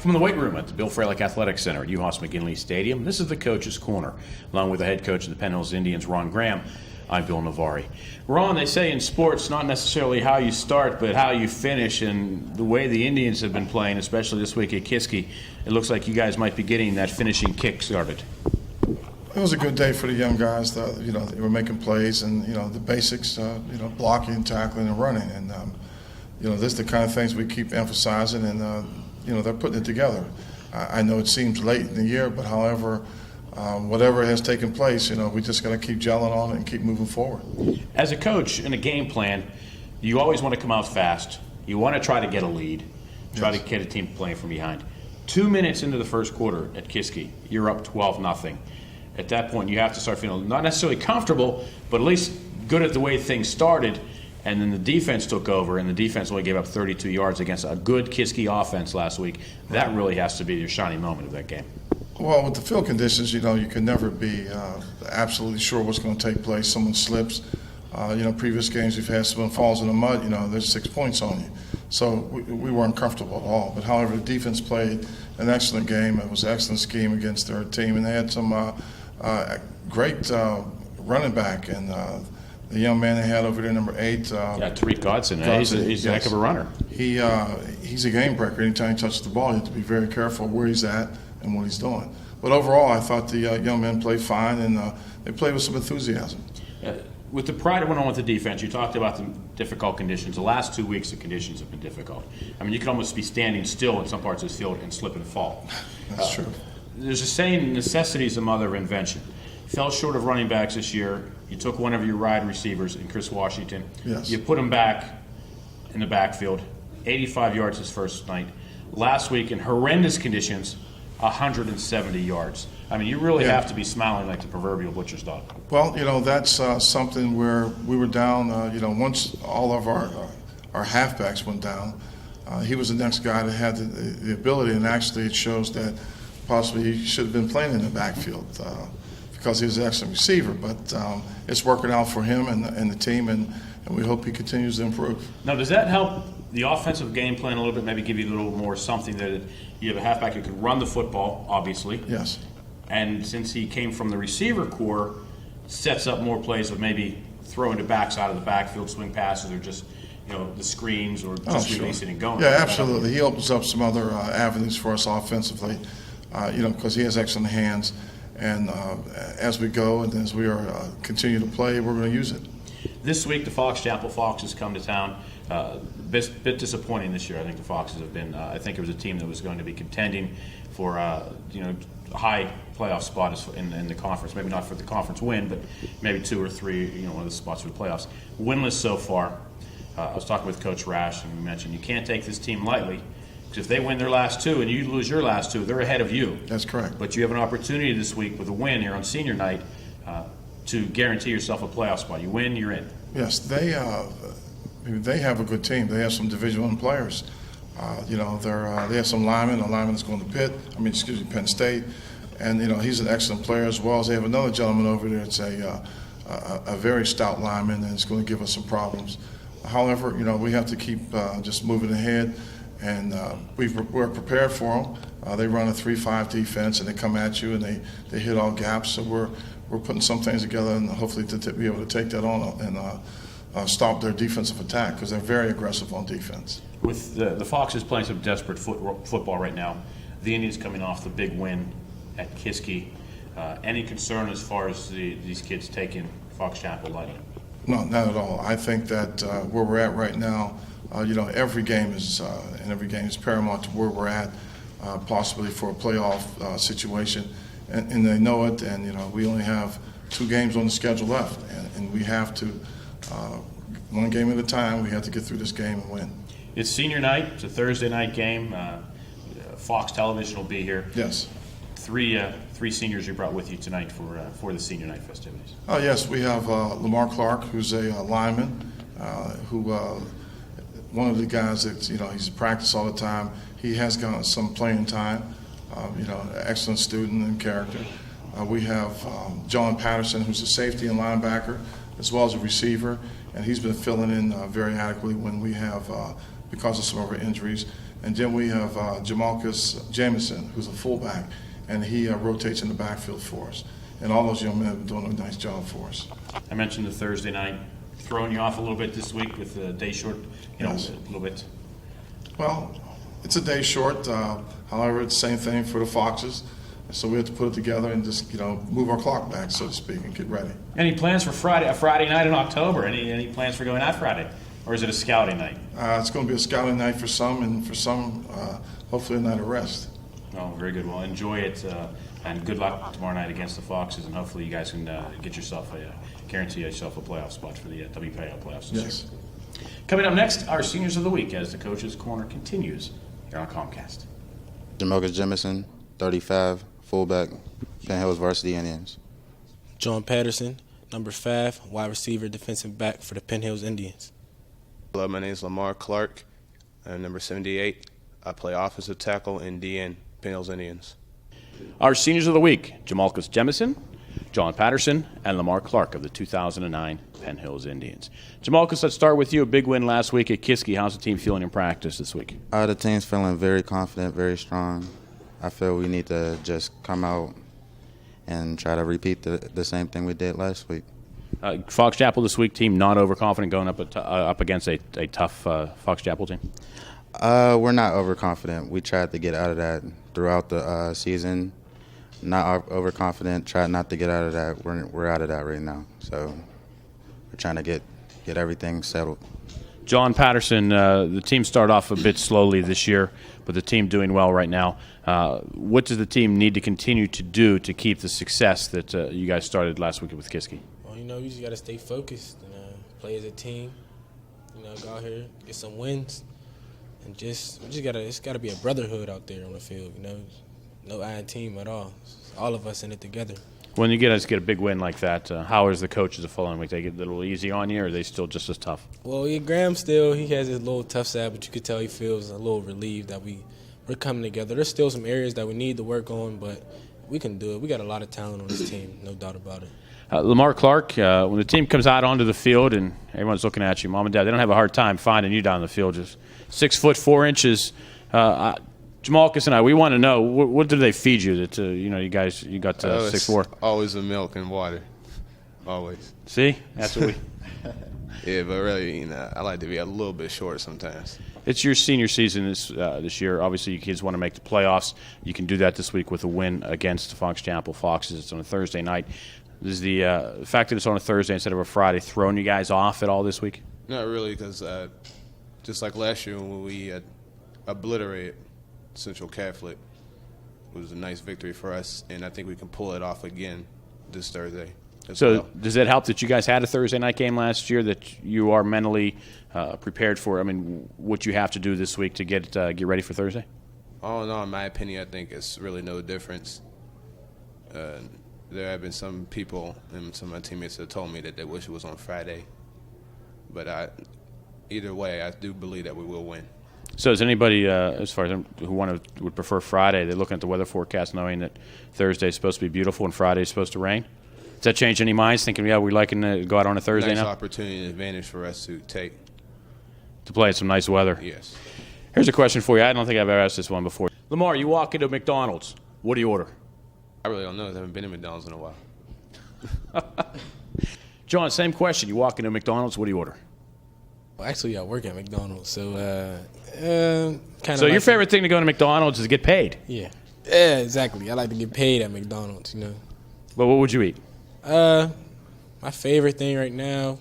From the weight room at the Bill Frelick Athletic Center at UHAS McGinley Stadium, this is the Coach's Corner. Along with the head coach of the Penn Indians, Ron Graham, I'm Bill Navari. Ron, they say in sports, not necessarily how you start, but how you finish. And the way the Indians have been playing, especially this week at Kiski, it looks like you guys might be getting that finishing kick started. It was a good day for the young guys. They were making plays and, the basics, blocking, tackling, and running. And, this is the kind of things we keep emphasizing, and, they're putting it together. I know it seems late in the year, but however, whatever has taken place, we just got to keep gelling on it and keep moving forward. As a coach in a game plan, you always want to come out fast. You want to try to get a lead, try to get a team playing from behind. 2 minutes into the first quarter at Kiski, you're up 12-0. At that point, you have to start feeling not necessarily comfortable, but at least good at the way things started. And then the defense took over, and the defense only gave up 32 yards against a good Kiski offense last week. That really has to be your shining moment of that game. Well, with the field conditions, you can never be absolutely sure what's going to take place. Someone slips. Previous games we've had someone falls in the mud, there's 6 points on you. So we weren't comfortable at all. But however, the defense played an excellent game. It was an excellent scheme against their team, and they had some great running back. And the young man they had over there, number 8. Tariq Godson. He's a heck of a runner. He's a game breaker. Anytime he touches the ball, you have to be very careful where he's at and what he's doing. But overall, I thought the young men played fine, and they played with some enthusiasm. With the pride that went on with the defense, you talked about the difficult conditions. The last 2 weeks, the conditions have been difficult. I mean, you could almost be standing still in some parts of this field and slip and fall. That's true. There's a saying, necessity is the mother of invention. Fell short of running backs this year. You took one of your wide receivers in Chris Washington. Yes. You put him back in the backfield, 85 yards his first night. Last week, in horrendous conditions, 170 yards. I mean, you really have to be smiling like the proverbial butcher's dog. Well, that's something where we were down, once all of our halfbacks went down, he was the next guy that had the ability, and actually it shows that possibly he should have been playing in the backfield because he was an excellent receiver. But it's working out for him and the team, and we hope he continues to improve. Now, does that help the offensive game plan a little bit, maybe give you a little more something that you have a halfback who can run the football, obviously? Yes. And since he came from the receiver core, sets up more plays of maybe throwing to backs out of the backfield, swing passes, or just the screens, or just releasing and going. Yeah, absolutely. He opens up some other avenues for us offensively, because he has excellent hands. And as we go and as we are continue to play, we're going to use it. This week, the Chapel Foxes come to town. Bit disappointing this year. I think the Foxes have been. I think it was a team that was going to be contending for high playoff spot in the conference. Maybe not for the conference win, but maybe 2 or 3. One of the spots for the playoffs. Winless so far. I was talking with Coach Rash, and we mentioned you can't take this team lightly. Because if they win their last 2 and you lose your last 2, they're ahead of you. That's correct. But you have an opportunity this week with a win here on senior night to guarantee yourself a playoff spot. You win, you're in. Yes, they have a good team. They have some Division I players. They have some linemen. A lineman that's going to Penn State, and he's an excellent player as well as they have another gentleman over there that's a very stout lineman and it's going to give us some problems. However, we have to keep just moving ahead. And we're prepared for them. They run a 3-5 defense, and they come at you, and they hit all gaps. So we're putting some things together, and hopefully to be able to take that on and stop their defensive attack because they're very aggressive on defense. With the Foxes playing some desperate football right now, the Indians coming off the big win at Kiski, any concern as far as these kids taking Fox Chapel lightly? No, not at all. I think that where we're at right now, every game is paramount to where we're at, possibly for a playoff situation, and they know it. And we only have 2 games on the schedule left, and we have to one game at a time. We have to get through this game and win. It's senior night. It's a Thursday night game. Fox Television will be here. Yes. 3 seniors you brought with you tonight for the senior night festivities. Oh yes, we have Lamar Clark, who's a lineman, who. One of the guys that he's in practice all the time. He has gotten some playing time. Excellent student and character. We have John Patterson, who's a safety and linebacker, as well as a receiver, and he's been filling in very adequately when we have, because of some of our injuries. And then we have Jamalcus Jamison, who's a fullback, and he rotates in the backfield for us. And all those young men have been doing a nice job for us. I mentioned the Thursday night throwing you off a little bit this week with the day short, Yes. a little bit. Well, it's a day short. However, it's the same thing for the Foxes. So we have to put it together and just, move our clock back, so to speak, and get ready. Any plans for a Friday night in October? Any plans for going out Friday? Or is it a scouting night? It's going to be a scouting night for some, and for some, hopefully a night of rest. Oh, very good. Well, enjoy it, and good luck tomorrow night against the Foxes, and hopefully you guys can guarantee yourself a playoff spot for the WPAL playoffs this Yes. year. Coming up next, our Seniors of the Week as the Coach's Corner continues here on Comcast. Jamalcus Jamison, 35, fullback, Penn Hills Varsity Indians. John Patterson, number 5, wide receiver, defensive back for the Penn Hills Indians. Hello, my name is Lamar Clark. I'm number 78. I play offensive tackle in DN, Penn Hills Indians. Our Seniors of the Week, Jamalcus Jamison, John Patterson, and Lamar Clark of the 2009 Penn Hills Indians. Jamalcus, let's start with you. A big win last week at Kiski. How's the team feeling in practice this week? The team's feeling very confident, very strong. I feel we need to just come out and try to repeat the same thing we did last week. Fox Chapel this week, team not overconfident going up against a tough Fox Chapel team? We're not overconfident. We tried to get out of that throughout the season. Not overconfident, tried not to get out of that. We're out of that right now. So we're trying to get everything settled. John Patterson, the team started off a bit slowly this year, but the team doing well right now. What does the team need to continue to do to keep the success that you guys started last week with Kiski? Well, you just got to stay focused and play as a team. Go out here, get some wins, and it's got to be a brotherhood out there on the field. No iron team at all. It's all of us in it together. When you guys get a big win like that, how is the coaches the following week? They get a little easy on you, or are they still just as tough? Well, Graham he has his little tough side, but you could tell he feels a little relieved that we're coming together. There's still some areas that we need to work on, but we can do it. We got a lot of talent on this team, no doubt about it. Lamar Clark, when the team comes out onto the field and everyone's looking at you, Mom and Dad, they don't have a hard time finding you down the field. Just 6'4". Jamalcus and I, we want to know, what do they feed you that you got 6'4"? Always the milk and water, always. See, that's what we. Yeah, but really, I like to be a little bit short sometimes. It's your senior season this year. Obviously, you kids want to make the playoffs. You can do that this week with a win against the Fox Chapel Foxes. It's on a Thursday night. Is the fact that it's on a Thursday instead of a Friday throwing you guys off at all this week? Not really, because just like last year when we obliterated Central Catholic, it was a nice victory for us, and I think we can pull it off again this Thursday. So does it help that you guys had a Thursday night game last year, that you are mentally prepared for, what you have to do this week to get ready for Thursday? All in all, in my opinion, I think it's really no difference. There have been some people and some of my teammates that told me that they wish it was on Friday. But either way, I do believe that we will win. So is anybody, as far as who would prefer Friday, they're looking at the weather forecast knowing that Thursday is supposed to be beautiful and Friday is supposed to rain? Does that change any minds, thinking, we're liking to go out on a Thursday nice now? Opportunity and advantage for us to take. To play in some nice weather? Yes. Here's a question for you. I don't think I've ever asked this one before. Lamar, you walk into McDonald's. What do you order? I really don't know. I haven't been to McDonald's in a while. John, same question. You walk into McDonald's. What do you order? Well, actually, I work at McDonald's, so kind of. So your favorite thing to go to McDonald's is to get paid? Yeah, exactly. I like to get paid at McDonald's, But what would you eat? My favorite thing right now,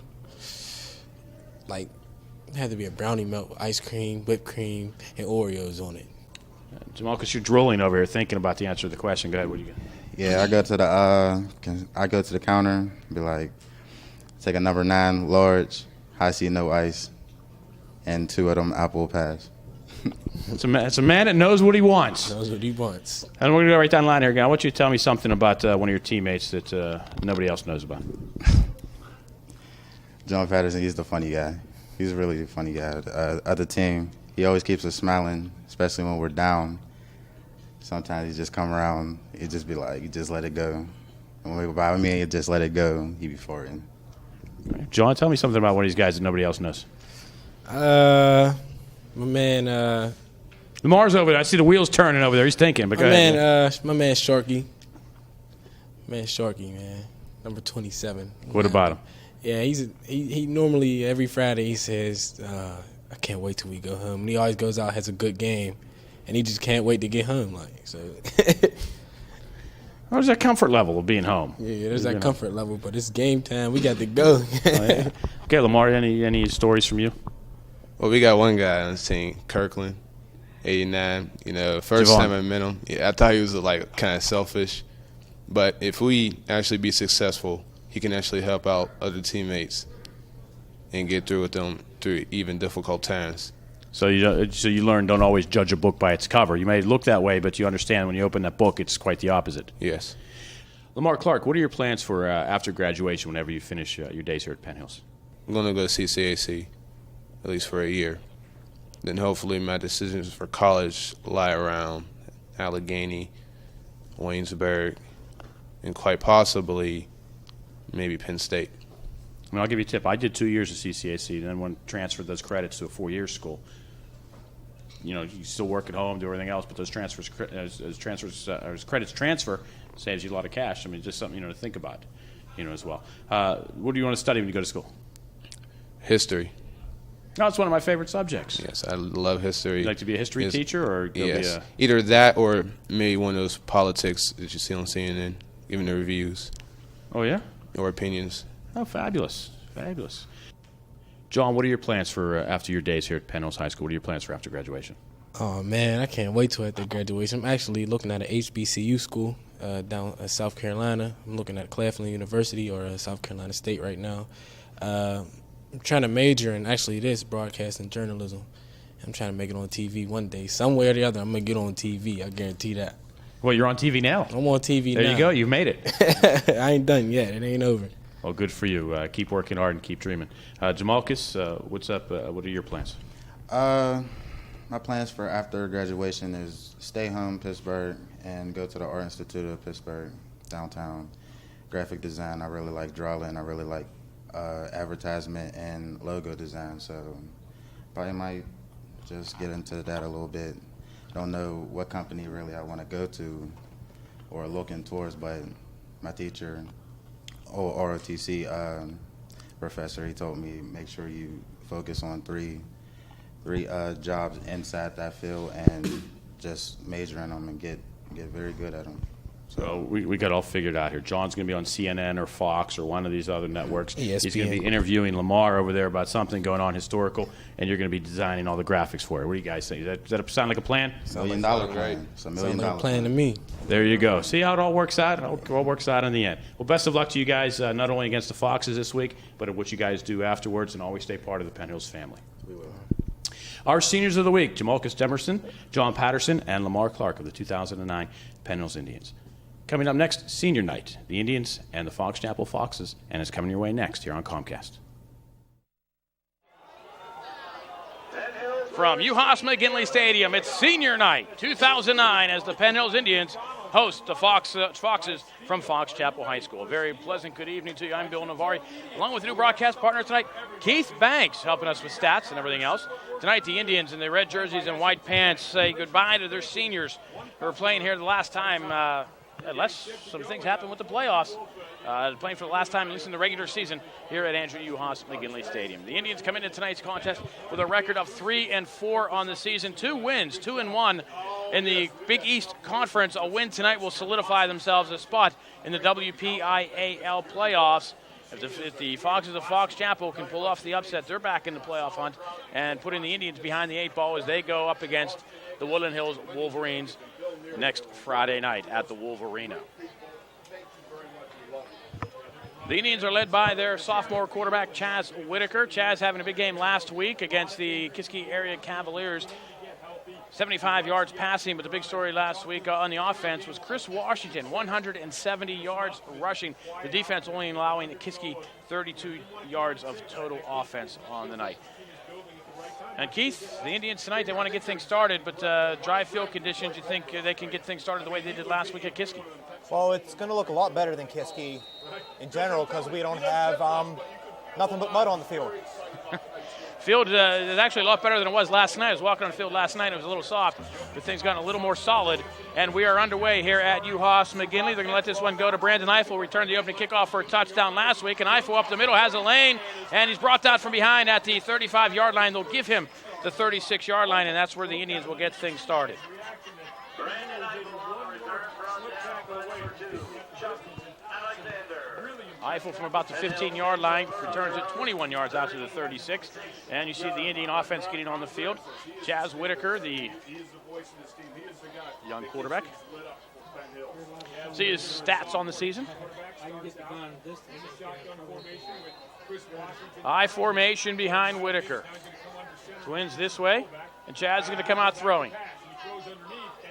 it had to be a brownie melt with ice cream, whipped cream, and Oreos on it. Jamalcus, you're drooling over here thinking about the answer to the question. Go ahead. What do you get? Yeah, I go to the counter, be like, take a number 9 large, high C, no ice, and 2 of them apple pies. It's a man that knows what he wants. Knows what he wants. And we're going to go right down the line here again. I want you to tell me something about one of your teammates that nobody else knows about. John Patterson, he's the funny guy. He's really the funny guy of the team. He always keeps us smiling, especially when we're down. Sometimes he just come around, he just be like, you just let it go. And when we go by me, you just let it go. He be for it. John, tell me something about one of these guys that nobody else knows. My man, Lamar's over there. I see the wheels turning over there. He's thinking. But go ahead. My man Sharky. Man, number 27. What about him? Yeah, he normally every Friday he says, "I can't wait till we go home." And he always goes out, has a good game, and he just can't wait to get home. Like so. There's that comfort level of being home. Yeah, there's that comfort level, but it's game time. We got to go. Yeah. Okay, Lamar, any stories from you? Well, we got one guy on the team, Kirkland, 89. First Javon. time I met him, I thought he was kind of selfish. But if we actually be successful, he can actually help out other teammates and get through with them through even difficult times. So you learn, don't always judge a book by its cover. You may look that way, but you understand when you open that book, it's quite the opposite. Yes. Lamar Clark, what are your plans for after graduation whenever you finish your days here at Penn Hills? I'm going to go to CCAC, at least for a year. Then hopefully my decisions for college lie around Allegheny, Waynesburg, and quite possibly maybe Penn State. I'll give you a tip. I did 2 years at CCAC, and then transferred those credits to a 4-year school. You still work at home, do everything else, but those as credits transfer saves you a lot of cash. I mean, just something to think about, as well. What do you want to study when you go to school? History. No, it's one of my favorite subjects. Yes, I love history. You like to be a history teacher, or yes, either that or maybe one of those politics that you see on CNN, giving the reviews. Oh yeah, or opinions. Oh, fabulous. John, what are your plans for after your days here at Penn Hills High School? What are your plans for after graduation? Oh, man, I can't wait till after graduation. I'm actually looking at an HBCU school down in South Carolina. I'm looking at Claflin University or South Carolina State right now. I'm trying to major in actually this, broadcasting journalism. I'm trying to make it on TV one day. Some way or the other, I'm going to get on TV. I guarantee that. Well, you're on TV now. I'm on TV now. There you go. You've made it. I ain't done yet. It ain't over. Well, good for you. Keep working hard and keep dreaming. Jamalkus, what's up? What are your plans? My plans for after graduation is stay home, Pittsburgh, and go to the Art Institute of Pittsburgh, downtown. Graphic design, I really like drawing. I really like advertisement and logo design. So probably might just get into that a little bit. Don't know what company really I want to go to or looking towards, but my teacher, ROTC professor, he told me make sure you focus on three jobs inside that field and just major in them and get very good at them. So we got it all figured out here. John's going to be on CNN or Fox or one of these other networks. ESPN. He's going to be interviewing Lamar over there about something going on historical, and you're going to be designing all the graphics for it. What do you guys think? Does that sound like a plan? $1 million plan. It's $1 million Sounds like a plan to me. There you go. See how it all works out? It all works out in the end. Well, best of luck to you guys, not only against the Foxes this week, but at what you guys do afterwards, and always stay part of the Penn Hills family. We will. Our seniors of the week, Jamalkus Demerson, John Patterson, and Lamar Clark of the 2009 Penn Hills Indians. Coming up next, Senior Night, the Indians and the Fox Chapel Foxes, and it's coming your way next here on Comcast. From UHAS McGinley Stadium, it's Senior Night 2009 as the Penn Hills Indians host the Foxes from Fox Chapel High School. A very pleasant good evening to you. I'm Bill Navari, along with new broadcast partner tonight, Keith Banks, helping us with stats and everything else. Tonight, the Indians in their red jerseys and white pants say goodbye to their seniors who were playing here the last time, unless some things happen with the playoffs. Playing for the last time, at least in the regular season, here at Andrew UHAS McGinley Stadium. The Indians come into tonight's contest with a record of 3-4 on the season. 2 wins, 2-1 in the Big East Conference. A win tonight will solidify themselves a spot in the WPIAL playoffs. If the Foxes of Fox Chapel can pull off the upset, they're back in the playoff hunt and putting the Indians behind the 8 ball as they go up against the Woodland Hills Wolverines next Friday night at the Wolverina. The Indians are led by their sophomore quarterback, Chaz Whitaker. Chaz having a big game last week against the Kiski area Cavaliers. 75 yards passing, but the big story last week on the offense was Chris Washington, 170 yards rushing. The defense only allowing Kiski 32 yards of total offense on the night. And Keith, the Indians tonight, they want to get things started, but dry field conditions, you think they can get things started the way they did last week at Kiski? Well, it's going to look a lot better than Kiski in general because we don't have nothing but mud on the field. Field is actually a lot better than it was last night. I was walking on the field last night. It was a little soft, but things gotten a little more solid. And we are underway here at UHaas McGinley. They're going to let this one go to Brandon Eiffel. Returned the opening kickoff for a touchdown last week. And Eiffel up the middle has a lane, and he's brought down from behind at the 35-yard line. They'll give him the 36-yard line, and that's where the Indians will get things started. Eiffel from about the 15-yard line returns it 21 yards out to the 36. And you see the Indian offense getting on the field. Chaz Whitaker, the young quarterback. See his stats on the season. I formation behind Whitaker. Twins this way, and Chaz is going to come out throwing.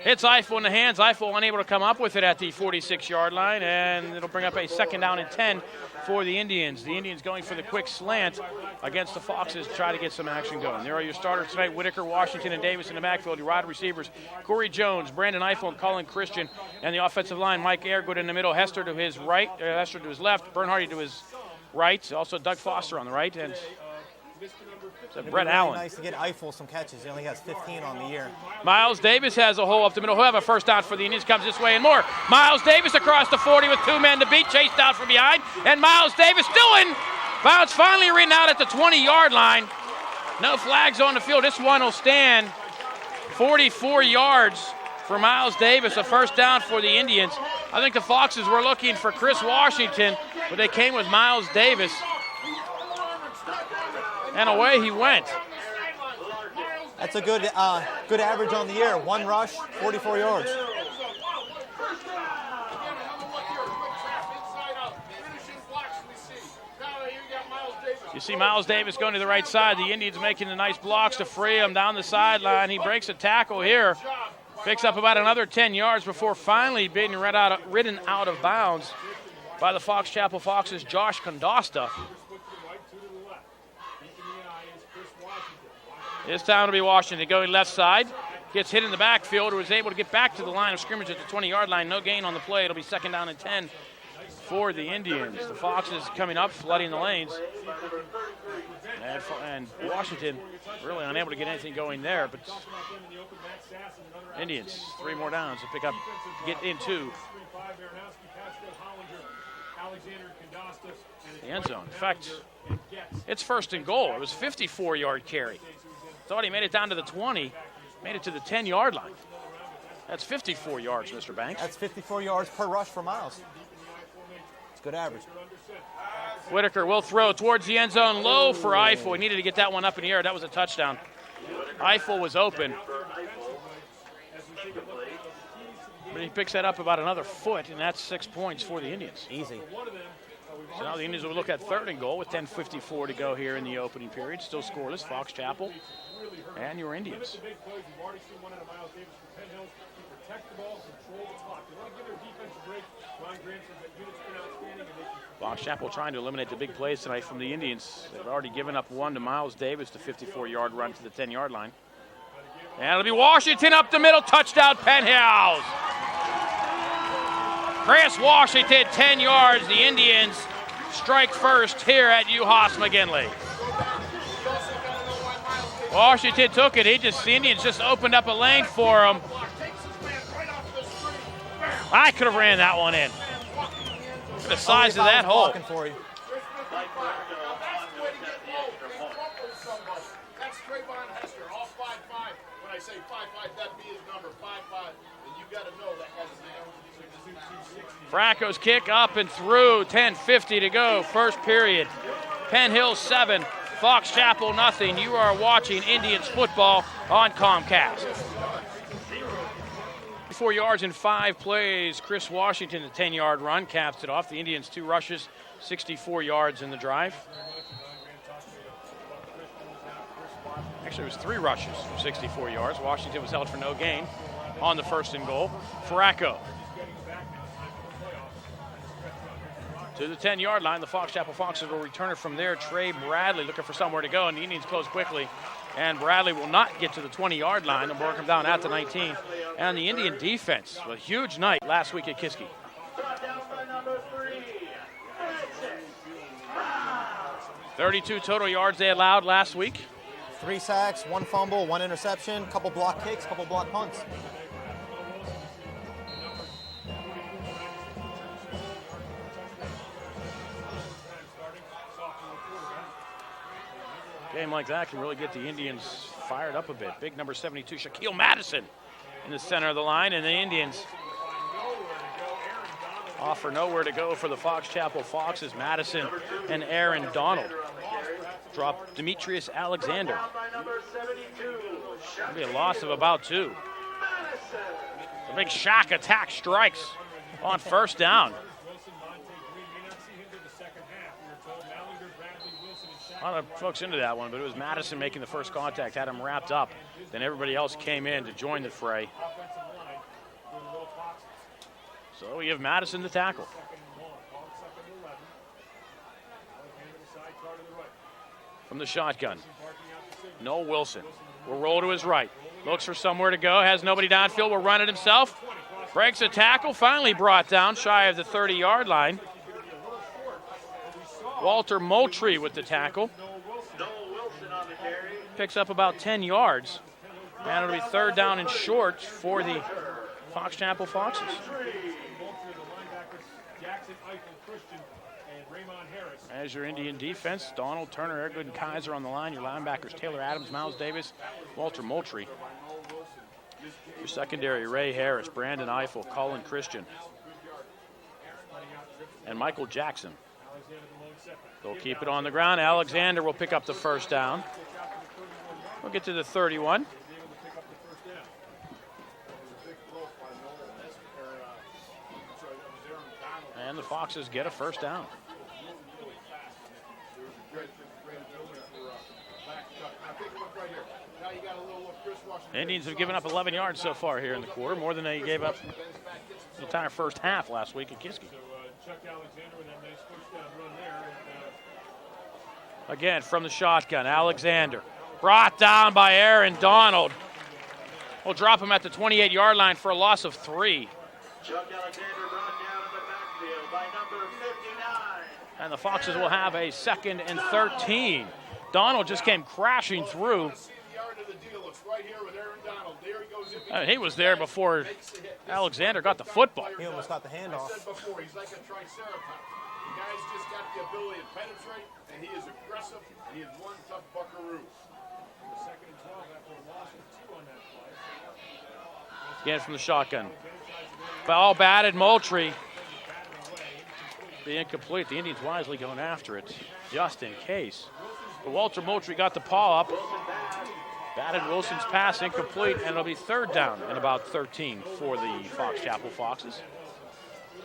Hits Eiffel in the hands. Eiffel unable to come up with it at the 46-yard line, and it'll bring up a 2nd down and 10 for the Indians. The Indians going for the quick slant against the Foxes to try to get some action going. There are your starters tonight: Whitaker, Washington, and Davis in the backfield. Your wide receivers: Corey Jones, Brandon Eiffel, and Colin Christian. And the offensive line: Mike Airgood in the middle, Hester to his right, Hester to his left, Bernhardy to his right. Also Doug Foster on the right, and Brett Allen. Nice to get Eiffel some catches. He only has 15 on the year. Miles Davis has a hole up the middle. He'll have a first down for the Indians. Comes this way and more. Miles Davis across the 40 with 2 men to beat. Chased out from behind. And Miles Davis still in. Bounce finally written out at the 20-yard line. No flags on the field. This one will stand 44 yards for Miles Davis. A first down for the Indians. I think the Foxes were looking for Chris Washington, but they came with Miles Davis. And away he went. That's a good average on the year. 1 rush, 44 yards. You see Miles Davis going to the right side. The Indians making the nice blocks to free him down the sideline. He breaks a tackle here. Picks up about another 10 yards before finally being ridden out of bounds by the Fox Chapel Foxes' Josh Condosta. This time will be Washington going left side. Gets hit in the backfield, or was able to get back to the line of scrimmage at the 20-yard line. No gain on the play. It'll be 2nd down and 10 for the Indians. The Foxes coming up, flooding the lanes. And Washington really unable to get anything going there. But Indians, 3 more downs to pick up, get into the end zone. In fact, it's 1st and goal. It was a 54-yard carry. Thought he made it down to the 20, made it to the 10-yard line. That's 54 yards, Mr. Banks. That's 54 yards per rush for Miles. It's good average. Whitaker will throw towards the end zone, low for Eiffel. He needed to get that one up in the air. That was a touchdown. Eiffel was open. But he picks that up about another foot, and that's 6 points for the Indians. Easy. So now the Indians will look at 3rd and goal with 10:54 to go here in the opening period. Still scoreless, Fox Chapel and your Indians. Fox Chapel trying to eliminate the big plays tonight from the Indians. They've already given up 1 to Miles Davis, the 54-yard run to the 10-yard line. And it'll be Washington up the middle, touchdown Penn Hills. Chris Washington, 10 yards. The Indians strike first here at UHaas McGinley. Washington took it. The Indians just opened up a lane for him. I could have ran that one in. The size of that hole. For you. That's Trayvon Hester, all 5'5". When I say 5'5", that'd be his number, 5'5". And you got to know that has Fracco's kick up and through. 10:50 to go. First period. Penn Hills 7, Fox Chapel nothing. You are watching Indians football on Comcast. 4 yards in 5 plays. Chris Washington, the 10-yard run, caps it off. The Indians 2 rushes, 64 yards in the drive. Actually, it was 3 rushes for 64 yards. Washington was held for no gain on the 1st and goal. Fracco to the 10-yard line. The Fox Chapel Foxes will return it from there. Trey Bradley looking for somewhere to go, and the Indians close quickly. And Bradley will not get to the 20-yard line. They'll work him down at the 19. And the Indian defense, a huge night last week at Kiski. 32 total yards they allowed last week. 3 sacks, 1 fumble, 1 interception, couple block kicks, couple block punts. Game like that can really get the Indians fired up a bit. Big number 72, Shaquille Madison, in the center of the line, and the Indians offer nowhere to go for the Fox Chapel Foxes. Madison and Aaron Donald drop Demetrius Alexander. It'll be a loss of about 2. The big Shaq attack strikes on first down. A lot of folks into that one, but it was Madison making the first contact, had him wrapped up. Then everybody else came in to join the fray. So we have Madison to tackle. From the shotgun, Noel Wilson will roll to his right. Looks for somewhere to go, has nobody downfield, will run it himself. Breaks a tackle, finally brought down shy of the 30-yard line. Walter Moultrie with the tackle. Picks up about 10 yards. And it'll be third down and short for the Fox Chapel Foxes. As your Indian defense, Donald, Turner, Ergood, and Kaiser on the line. Your linebackers, Taylor Adams, Miles Davis, Walter Moultrie. Your secondary, Ray Harris, Brandon Eiffel, Colin Christian, and Michael Jackson. They'll keep it on the ground. Alexander will pick up the first down. We'll get to the 31. And the Foxes get a first down. The Indians have given up 11 yards so far here in the quarter, more than they gave up the entire first half last week at Kiski. Again, from the shotgun, Alexander. Brought down by Aaron Donald. We'll drop him at the 28-yard line for a loss of 3. Chuck Alexander brought down in the backfield by number 59. And the Foxes will have a 2nd and 13. Donald just came crashing through. He was there before Alexander got the football. He almost got the handoff. I said before, he's like a triceratops. The guy's just got the ability to penetrate, and he is aggressive, and he is one tough buckaroo. Again from the shotgun. Ball batted, Moultrie. Be incomplete. The Indians wisely going after it, just in case. But Walter Moultrie got the paw up. Batted Wilson's pass incomplete, and it'll be third down and about 13 for the Fox Chapel Foxes.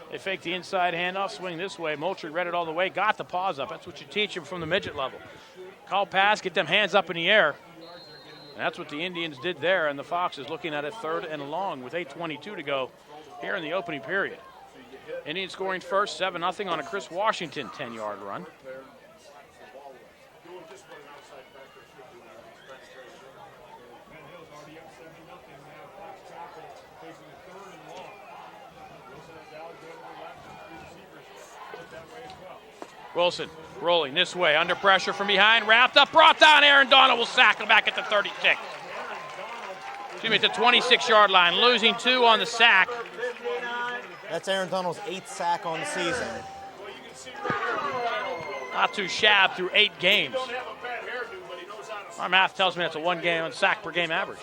They fake the inside handoff, swing this way. Moultrie read it all the way, got the paws up. That's what you teach them from the midget level. Call pass, get them hands up in the air. And that's what the Indians did there, and the Foxes looking at it third and long with 8:22 to go here in the opening period. Indians scoring first, 7-0 on a Chris Washington 10-yard run. Wilson rolling this way, under pressure from behind, wrapped up, brought down. Aaron Donald will sack him back at the 36. Excuse me, at the 26-yard line, losing 2 on the sack. That's Aaron Donald's 8th sack on the season. Not too shabby through 8 games. My math tells me that's a 1 sack per game average.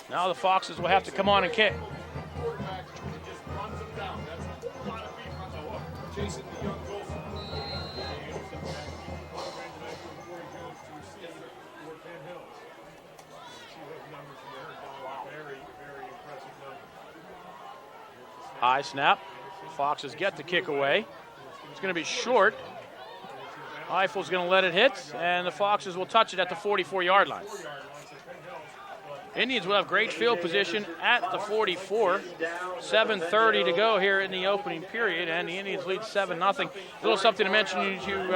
Now the Foxes will have to come on and kick. High snap. Foxes get the kick away. It's going to be short. Eiffel's going to let it hit, and the Foxes will touch it at the 44-yard line. Indians will have great field position at the 44. 7:30 to go here in the opening period, and the Indians lead 7-0. A little something to mention to you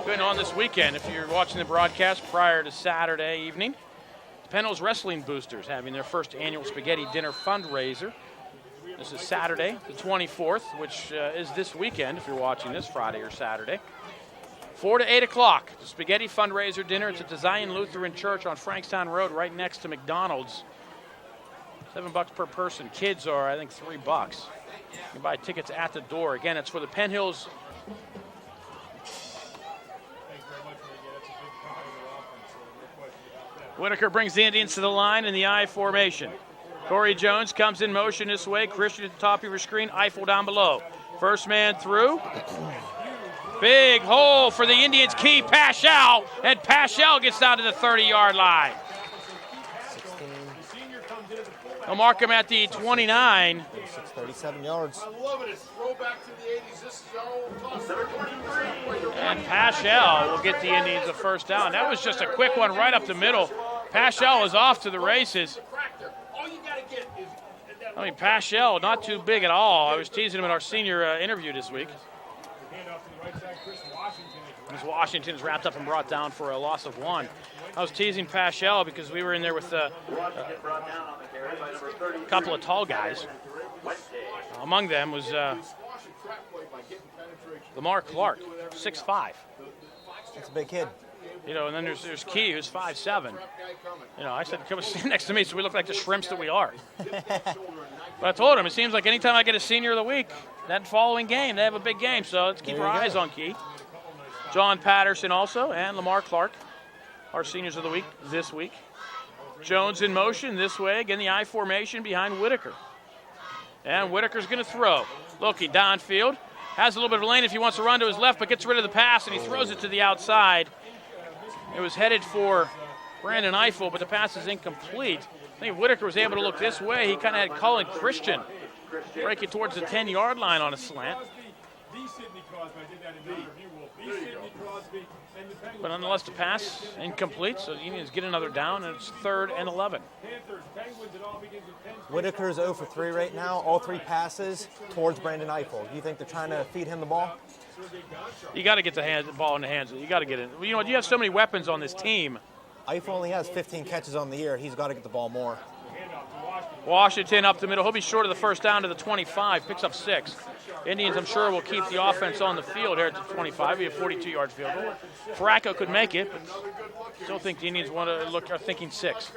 going on this weekend. If you're watching the broadcast prior to Saturday evening, the Penn Wrestling Boosters having their first annual spaghetti dinner fundraiser. This is Saturday, the 24th, which is this weekend if you're watching this Friday or Saturday. 4 to 8 o'clock, the Spaghetti Fundraiser Dinner. It's at the Zion Lutheran Church on Frankstown Road, right next to McDonald's. $7 per person. Kids are, I think, $3. You can buy tickets at the door. Again, it's for the Penn Hills. Whitaker brings the Indians to the line in the I formation. Corey Jones comes in motion this way. Christian at the top of your screen. Eiffel down below. First man through. Big hole for the Indians. Key Paschal, and Paschal gets down to the 30-yard line. They'll mark him at the 29. 37 yards. I love it. It's throwback to the 80s. This is our old toss. And Paschal will get the Indians a first down. That was just a quick one right up the middle. Paschal is off to the races. I mean, Paschal, not too big at all. I was teasing him at our senior interview this week. As Washington is wrapped up and brought down for a loss of 1. I was teasing Paschal because we were in there with a couple of tall guys. Among them was Lamar Clark, 6'5". That's a big kid. You know, and then there's Key, who's 5'7". You know, I said, come stand next to me so we look like the shrimps that we are. But I told him, it seems like anytime I get a senior of the week, that following game, they have a big game. So let's keep our eyes on Key. John Patterson also, and Lamar Clark, our seniors of the week this week. Jones in motion this way. Again, the I formation behind Whitaker. And Whitaker's going to throw. Looking downfield. Has a little bit of a lane if he wants to run to his left, but gets rid of the pass, and he throws it to the outside. It was headed for Brandon Eiffel, but the pass is incomplete. I think if Whitaker was able to look this way, he kind of had Cullen Christian break it towards the 10-yard line on a slant. But nonetheless, the pass incomplete, so the Indians get another down, and it's 3rd and 11. Whitaker's 0 for 3 right now. All 3 passes towards Brandon Eiffel. Do you think they're trying to feed him the ball? You got to get the ball in the hands. You got to get it. You know, you have so many weapons on this team. Eiffel only has 15 catches on the year. He's got to get the ball more. Washington up the middle. He'll be short of the first down to the 25. Picks up 6. Indians, I'm sure, will keep the offense on the field here at the 25. Be a 42-yard field goal. Farraco could make it, but still think the Indians are thinking 6.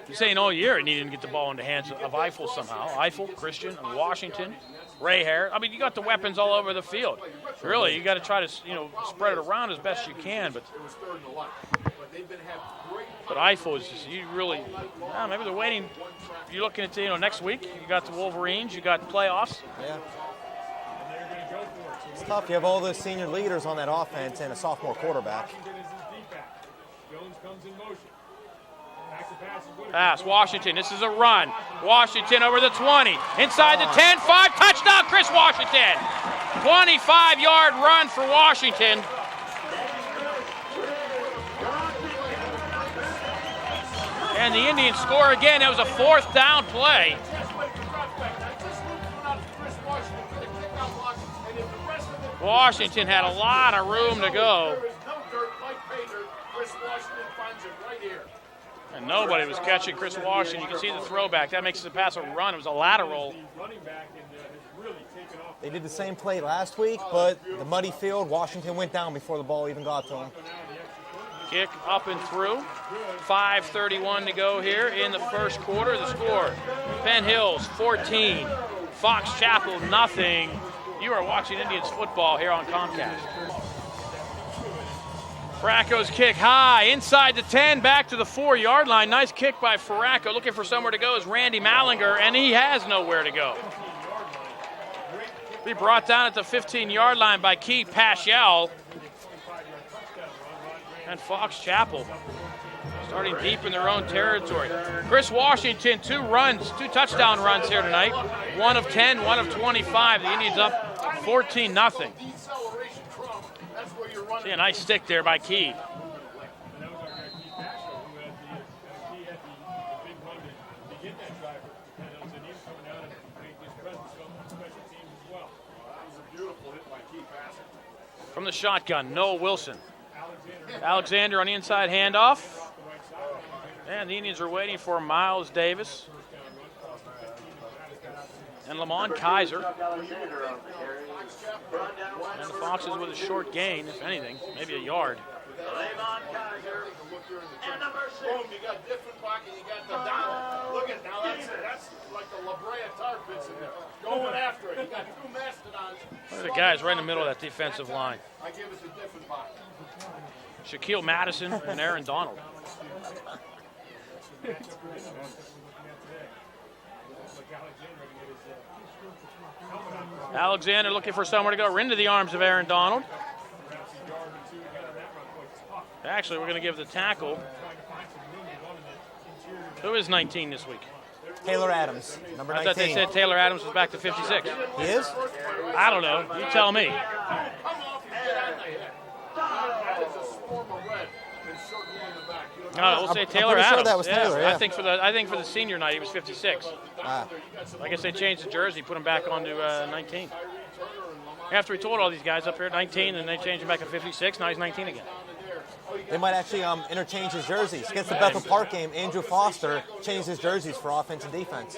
You're saying all year it needed to get the ball in the hands of Eiffel somehow. Eiffel, Christian, and Washington, Ray Hare. I mean, you got the weapons all over the field. Really, you got to try to spread it around as best you can. But Eiffel is just, you really, maybe they're waiting. You're looking at next week. You got the Wolverines. You got playoffs. Yeah. It's tough. You have all those senior leaders on that offense and a sophomore quarterback. Pass, Washington. This is a run. Washington over the 20. Inside the 10, 5. Touchdown, Chris Washington. 25-yard run for Washington. And the Indians score again. That was a 4th down play. Washington had a lot of room to go. And nobody was catching Chris Washington. You can see the throwback. That makes the pass a run. It was a lateral. They did the same play last week, but the muddy field, Washington went down before the ball even got to him. Kick up and through. 5:31 to go here in the first quarter. The score, Penn Hills 14, Fox Chapel nothing. You are watching Indians football here on Comcast. Farraco's kick high, inside the 10, back to the 4-yard line. Nice kick by Farraco. Looking for somewhere to go is Randy Mallinger, and he has nowhere to go. Be brought down at the 15-yard line by Key Paschal. And Fox Chapel starting deep in their own territory. Chris Washington, 2 touchdown runs here tonight. 1 of 10, 1 of 25. The Indians up 14-0. See a nice stick there by Key. From the shotgun, Noah Wilson. Alexander on the inside handoff. And the Indians are waiting for Miles Davis. And Lamont Kaiser. And the Foxes with a short gain, if anything, maybe a yard. And number 6. Boom, you got different pocket, you got the down. Look at now, that's like the La Brea Tar Pits in there. Going after it. You got 2 mastodons. Look at the guys right in the middle of that defensive line. I give it a different pocket. Shaquille Madison and Aaron Donald. Alexander looking for somewhere to go into the arms of Aaron Donald. Actually, we're going to give the tackle. Who is 19 this week? Taylor Adams, number 19. I thought they said Taylor Adams was back to 56. He is? I don't know. You tell me. Come off and get out of here. That is a swarm of red and circle in the back. You know, No, we'll say I'm Taylor pretty Adams. sure that was Taylor, yeah. I think for the senior night he was 56. I guess they changed the jersey, put him back onto 19. After we told all these guys up here 19, and they changed him back to 56. Now he's 19 again. They might actually interchange his jerseys. Against the Bethel Park game, Andrew Foster changed his jerseys for offense and defense.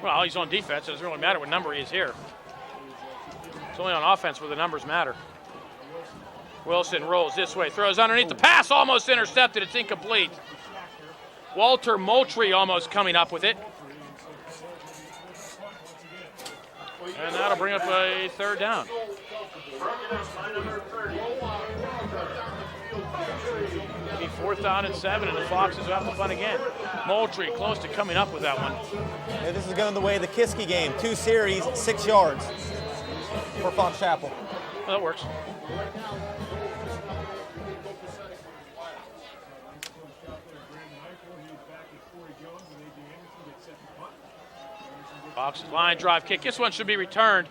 Well, he's on defense. It doesn't really matter what number he is here. It's only on offense where the numbers matter. Wilson rolls this way, throws underneath. The pass almost intercepted. It's incomplete. Walter Moultrie almost coming up with it. And that'll bring up a 3rd down. It'll be 4th down and 7, and the Foxes will have to punt again. Moultrie close to coming up with that one. Yeah, this is going the way of the Kiski game. 2 series, 6 yards for Fox Chapel. Well, that works. Fox's line drive kick. This one should be returned.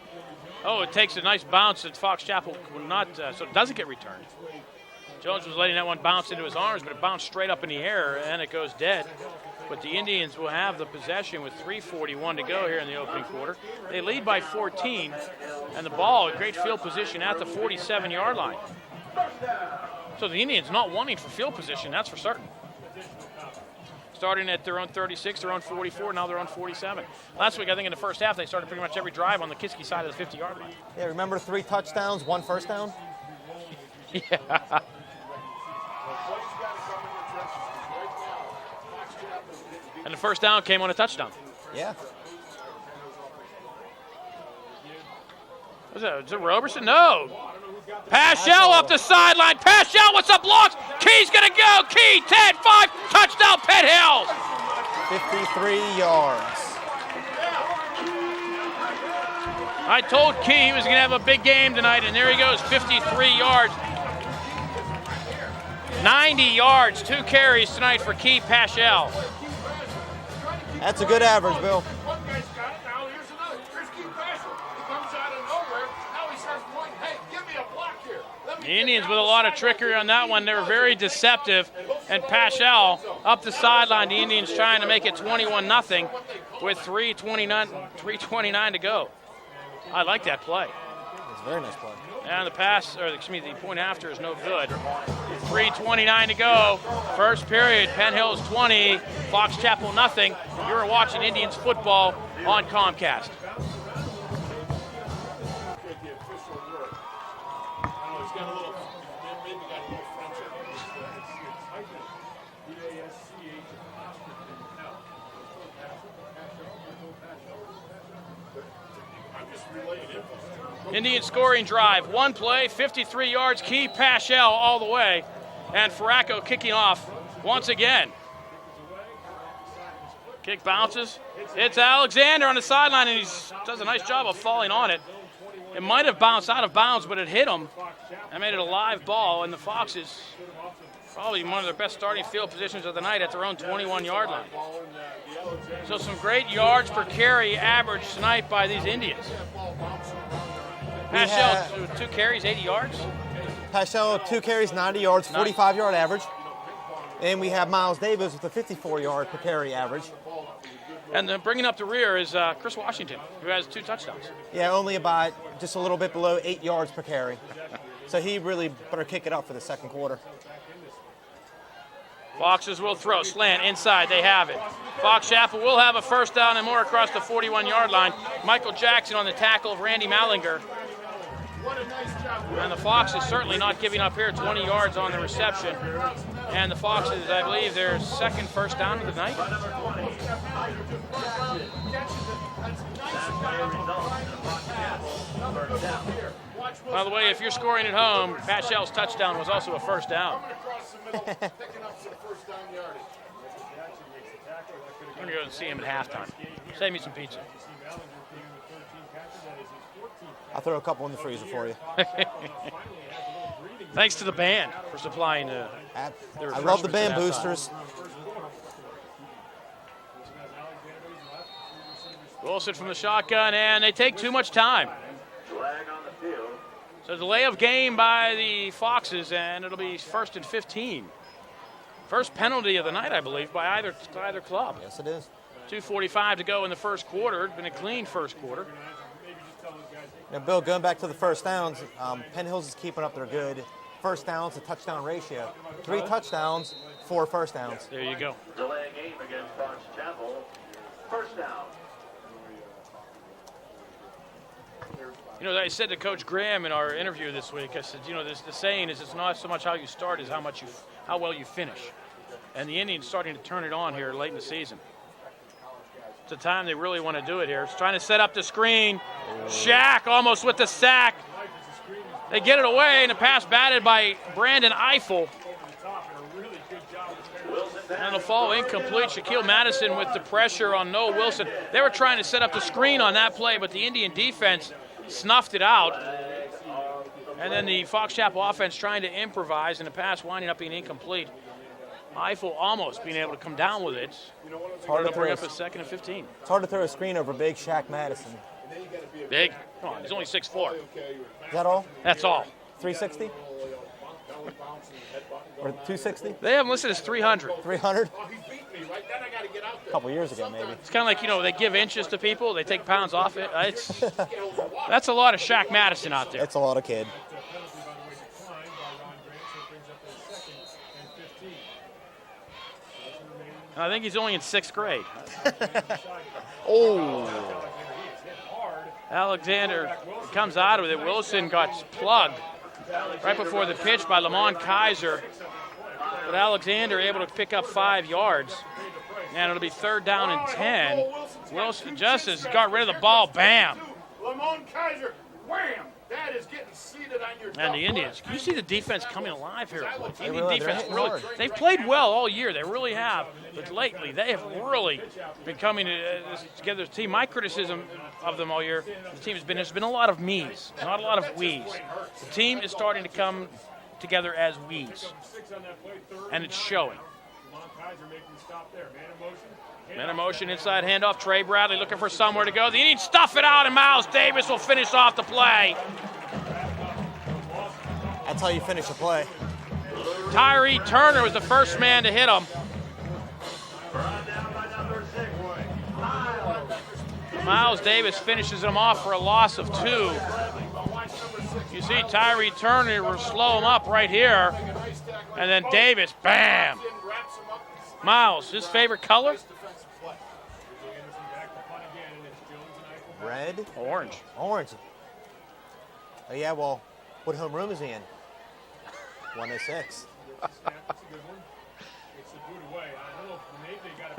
Oh, it takes a nice bounce that Fox Chapel will not, so it doesn't get returned. Jones was letting that one bounce into his arms, but it bounced straight up in the air, and it goes dead. But the Indians will have the possession with 3:41 to go here in the opening quarter. They lead by 14, and the ball in great field position at the 47-yard line. So the Indians not wanting for field position, that's for certain. Starting at their own 36, their own 44, now they're on 47. Last week, I think in the first half, they started pretty much every drive on the Kiski side of the 50-yard line. Yeah, remember 3 touchdowns, 1 first down? Yeah. And the first down came on a touchdown. Yeah. Was it Roberson? No. Paschal up the sideline. Paschal with some blocks. Key's going to go. Key, 10, 5, touchdown, Penn Hills. 53 yards. I told Key he was going to have a big game tonight, and there he goes, 53 yards. 90 yards, 2 carries tonight for Key Paschal. That's a good average, Bill. One guy's got it, now here's another. Here's Keith Basher. He comes out of nowhere. Now he starts pointing, hey, give me a block here. The Indians with a lot of trickery on that one. They were very deceptive. And Paschal up the sideline. The Indians trying to make it 21-0 with 3:29 to go. I like that play. It's a very nice play. And the pass, or excuse me, the point after is no good. 3:29 to go. First period, Penn Hills 20, Fox Chapel nothing. You're watching Indians football on Comcast. Indian scoring drive, 1 play, 53 yards, Key Paschal all the way, and Farraco kicking off once again. Kick bounces. It's Alexander on the sideline, and he does a nice job of falling on it. It might have bounced out of bounds, but it hit him and made it a live ball, and the Foxes probably one of their best starting field positions of the night at their own 21-yard line. So some great yards per carry average tonight by these Indians. Paschal, 2 carries, 80 yards. Paschal, 2 carries, 90 yards, 45-yard average. And we have Miles Davis with a 54-yard per carry average. And then bringing up the rear is Chris Washington, who has 2 touchdowns. Yeah, only about just a little bit below 8 yards per carry. So he really better kick it up for the second quarter. Foxes will throw. Slant inside. They have it. Fox Chapel will have a first down and more across the 41-yard line. Michael Jackson on the tackle of Randy Mallinger. And the Foxes certainly not giving up here. 20 yards on the reception. And the Foxes, I believe, their second first down of the night. By the way, if you're scoring at home, Pat Shell's touchdown was also a first down. I'm going to go and see him at halftime. Save me some pizza. I'll throw a couple in the freezer for you. Thanks to the band for supplying the I love the band boosters. Wilson from the shotgun, and they take too much time. So delay of game by the Foxes, and it'll be 1st and 15. First penalty of the night, I believe, by either club. Yes, it is. 2:45 to go in the first quarter. It's been a clean first quarter. Now, Bill, going back to the first downs, Penn Hills is keeping up their good first downs to touchdown ratio. 3 touchdowns, 4 first downs. There you go. Delay game against Fox Chapel. First down. You know, I said to Coach Graham in our interview this week, I said, you know, the saying is it's not so much how you start as how well you finish. And the Indians starting to turn it on here late in the season. It's the time they really want to do it here. It's trying to set up the screen. Shaq almost with the sack. They get it away, and the pass batted by Brandon Eiffel. And the fall incomplete. Shaquille Madison with the pressure on Noah Wilson. They were trying to set up the screen on that play, but the Indian defense snuffed it out. And then the Fox Chapel offense trying to improvise, and the pass winding up being incomplete. Eiffel almost being able to come down with it. It's hard to bring throw up a 2nd and 15. It's hard to throw a screen over big Shaq Madison. Big. Come on, he's only 6'4". Is that all? That's all. 360? Or 260? They have him listed as 300. 300? A couple years ago, maybe. It's kind of like, you know, they give inches to people, they take pounds off it. That's a lot of Shaq Madison out there. It's a lot of kid. And I think he's only in 6th grade. Oh. Alexander comes out with it. Wilson got plugged right before the pitch by Lamont Kaiser. But Alexander able to pick up 5 yards. And it'll be 3rd down and 10. Wilson Justice got rid of the ball. Bam. Lamont Kaiser, wham! That is getting seated on your And the Indians, you see the defense coming alive here. The Indian really- defense they're really, hitting hard. they've played well all year. They really have. But lately, they have really been coming together as a team. My criticism of them all year, the team there's been a lot of me's, not a lot of we's. The team is starting to come together as we's. And it's showing. Man in motion, inside handoff. Trey Bradley looking for somewhere to go. The Indians stuff it out, and Miles Davis will finish off the play. That's how you finish a play. Tyree Turner was the first man to hit him. Miles Davis finishes him off for a loss of 2. You see Tyree Turner will slow him up right here. And then Davis, bam. Miles, his favorite color? Red? Orange. Orange. Oh, yeah, well, what homeroom is he in? 106.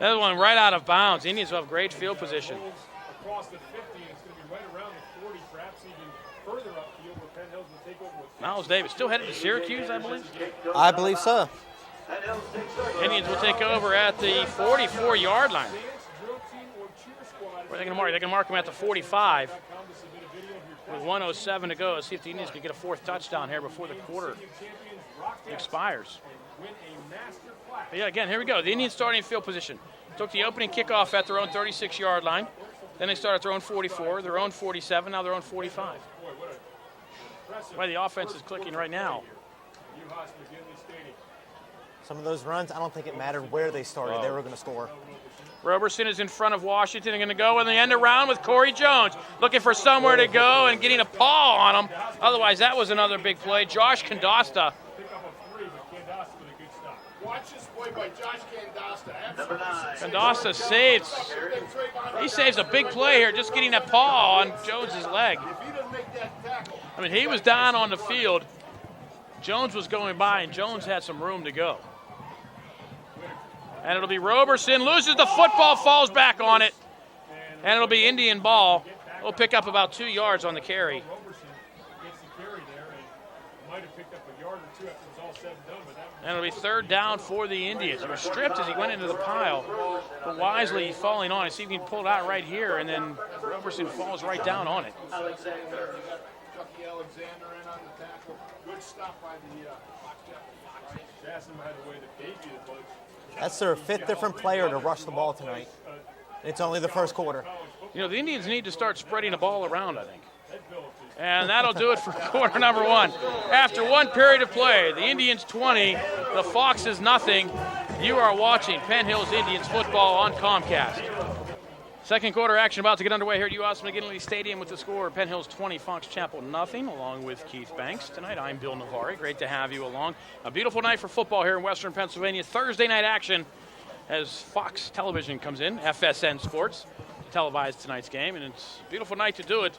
That one right out of bounds. Indians will have great field position. Miles Davis still headed to Syracuse, I believe. I believe so. Indians will take over at the 44-yard line. Where are they going to mark? They're going to mark him at the 45 with 1:07 to go. Let's see if the Indians can get a 4th touchdown here before the quarter expires. But yeah, again, here we go. The Indians starting field position. Took the opening kickoff at their own 36-yard line. Then they started their own 44, their own 47, now their own 45. Why the offense is clicking right now. Some of those runs, I don't think it mattered where they started. They were going to score. Roberson is in front of Washington. They're going to go in the end around with Corey Jones, looking for somewhere to go and getting a paw on him. Otherwise, that was another big play. Josh Kandasta Watch this play by Josh Candasta. Number 9. Candasta saves. He saves a big play here, just getting that paw on Jones's leg. If he doesn't make that tackle, I mean, he was down on the field. Jones was going by, and Jones had some room to go. And it'll be Roberson, loses the football, falls back on it. And it'll be Indian ball. We'll pick up about 2 yards on the carry. And it'll be third down for the Indians. He was stripped as he went into the pile, but wisely falling on it. See if he can pull it out right here, and then Roberson falls right down on it. Chucky Alexander in on the tackle. Good stop by the That's their 5th different player to rush the ball tonight. It's only the first quarter. You know, the Indians need to start spreading the ball around, I think. And that'll do it for quarter number 1. After 1 period of play, the Indians 20, the Foxes nothing. You are watching Penn Hills Indians football on Comcast. Second quarter action about to get underway here at U.S. McGinley Stadium with the score Penn Hills 20, Fox Chapel nothing, along with Keith Banks. Tonight I'm Bill Navari. Great to have you along. A beautiful night for football here in Western Pennsylvania. Thursday night action as Fox Television comes in, FSN Sports, to televise tonight's game. And it's a beautiful night to do it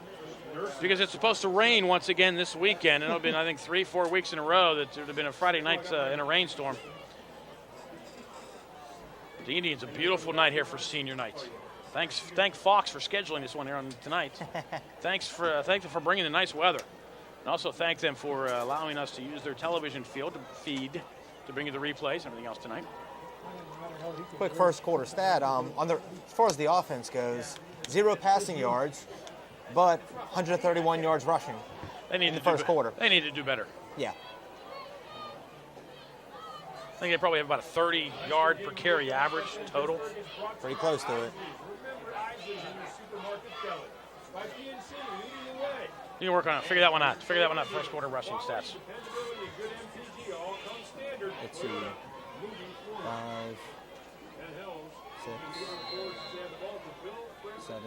because it's supposed to rain once again this weekend. And it'll been, I think, 3-4 weeks in a row that there have been a Friday night in a rainstorm. The Indians, a beautiful night here for senior night. Thank Fox for scheduling this one here on tonight. Thank them for bringing the nice weather, and also thank them for allowing us to use their television feed to bring you the replays and everything else tonight. Quick first quarter stat. As far as the offense goes, 0 passing yards, but 131 yards rushing. They need in the first quarter. They need to do better. Yeah. I think they probably have about a 30-yard per carry average total. Pretty close to it. You can work on it. Figure that one out. First quarter rushing stats. Let's see. 5, 6, 7,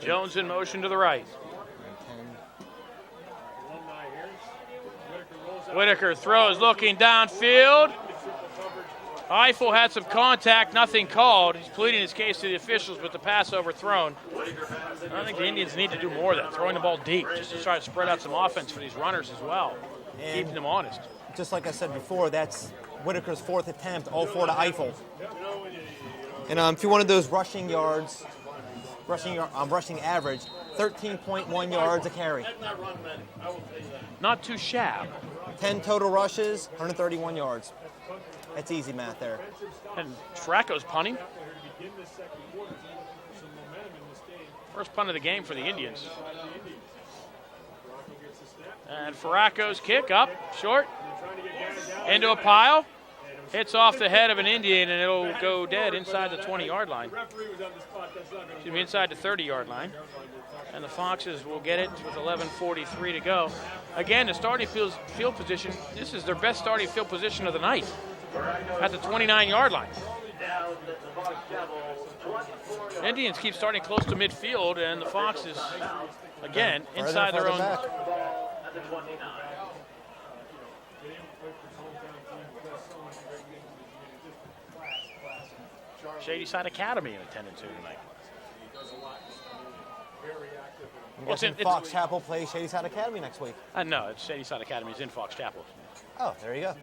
Jones in motion to the right. 10. Whitaker throws, looking downfield. Eiffel had some contact, nothing called. He's pleading his case to the officials, but the pass overthrown. I think the Indians need to do more of that, throwing the ball deep, just to try to spread out some offense for these runners as well, And keeping them honest. just like I said before, that's Whitaker's 4th attempt, all 4 to Eiffel. And if you wanted those rushing yards, rushing average, 13.1 yards a carry. Not too shabby. 10 total rushes, 131 yards. That's easy math there. And Fracco's punting. First punt of the game for the Indians. And Fracco's kick up, short, into a pile. Hits off the head of an Indian, and it'll go dead inside the 20-yard line. Excuse me, inside the 30-yard line. And the Foxes will get it with 11:43 to go. Again, the starting field position, this is their best starting field position of the night at the 29-yard line. Indians keep starting close to midfield, and the Foxes, again, inside their own. Shady Side Academy in attendance here tonight. Well, Fox Chapel plays Shady Side Academy next week. No, it's Shady Side Academy is in Fox Chapel. Oh, there you go.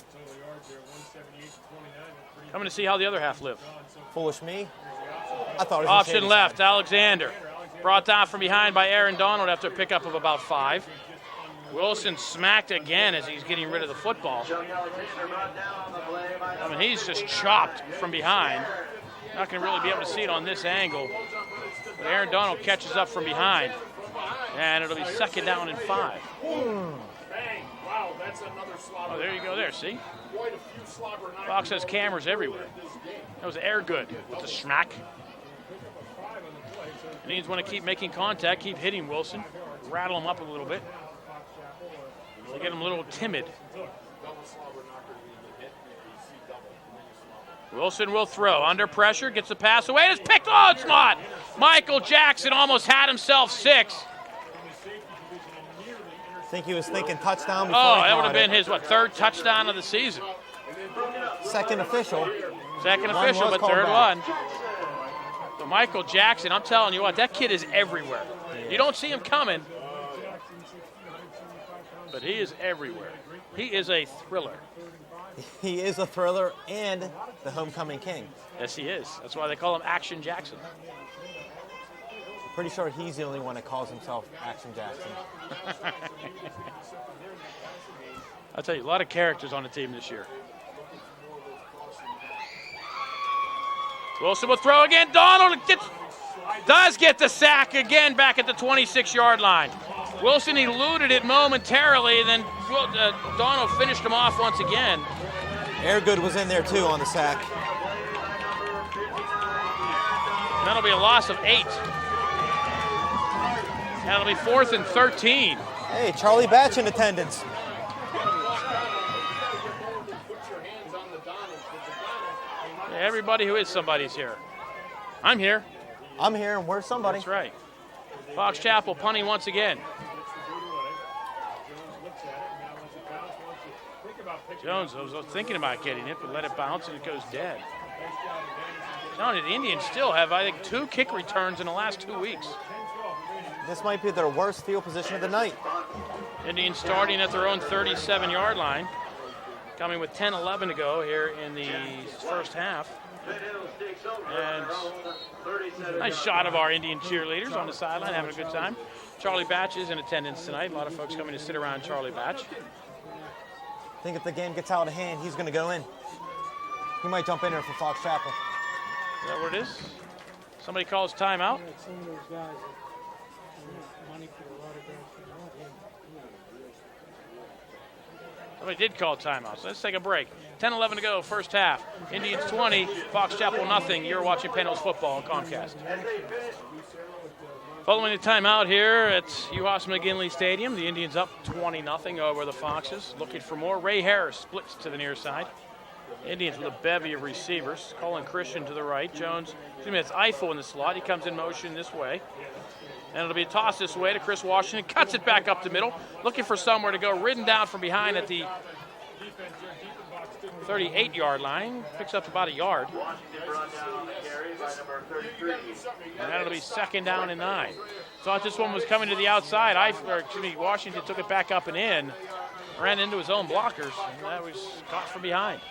Coming to see how the other half live. Foolish me. I thought it was Option left, Alexander. Brought down from behind by Aaron Donald after a pickup of about 5. Wilson smacked again as he's getting rid of the football. I mean, he's just chopped from behind. Not going to really be able to see it on this angle. But Aaron Donald catches up from behind. And it'll be second down and 5. Wow, that's another slobber. Oh, there you go there, see? Fox has cameras everywhere. That was air good with the smack. Indians want to keep making contact, keep hitting Wilson, rattle him up a little bit. They get him a little timid. Wilson will throw. Under pressure, gets the pass away. It's picked. Oh, it's not. Michael Jackson almost had himself 6. think he was thinking touchdown before Oh, he that would caught have been it. his, third touchdown of the season. Second official. Second One official, was but called third back. one. So Michael Jackson, I'm telling you what, that kid is everywhere. You don't see him coming, but he is everywhere. He is a thriller. He is a thriller and the homecoming king. Yes, he is. That's why they call him Action Jackson. Pretty sure he's the only one that calls himself Action Jackson. I'll tell you, a lot of characters on the team this year. Wilson will throw again. Donald does get the sack again back at the 26-yard line. Wilson eluded it momentarily, and then Donald finished him off once again. Airgood was in there too on the sack. And that'll be a loss of 8. That'll be 4th and 13. Hey, Charlie Batch in attendance. Yeah, everybody who is somebody's here. I'm here. I'm here, and where's somebody? That's right. Fox Chapel punting once again. Jones was thinking about getting it, but let it bounce and it goes dead. Now the Indians still have, I think, 2 kick returns in the last 2 weeks. This might be their worst field position of the night. Indians starting at their own 37-yard line, coming with 10-11 to go here in the first half. And nice shot of our Indian cheerleaders on the sideline having a good time. Charlie Batch is in attendance tonight. A lot of folks coming to sit around Charlie Batch. I think if the game gets out of hand, he's going to go in. He might jump in there for Fox Chapel. Is that what it is? Somebody calls timeout. Somebody did call timeout, so let's take a break. 10-11 to go, first half. Indians 20, Fox Chapel nothing. You're watching Penn Hills football on Comcast. Following the timeout here at UHAS McGinley Stadium, the Indians up 20-0 over the Foxes. Looking for more. Ray Harris splits to the near side. Indians with a bevy of receivers. Colin Christian to the right. Jones, it's Eiffel in the slot. He comes in motion this way. And it'll be a toss this way to Chris Washington. Cuts it back up the middle. Looking for somewhere to go. Ridden down from behind at the 38-yard line. Picks up about a yard. And that'll be 2nd down and 9. Thought this one was coming to the outside. Washington took it back up and in. Ran into his own blockers. And that was caught from behind.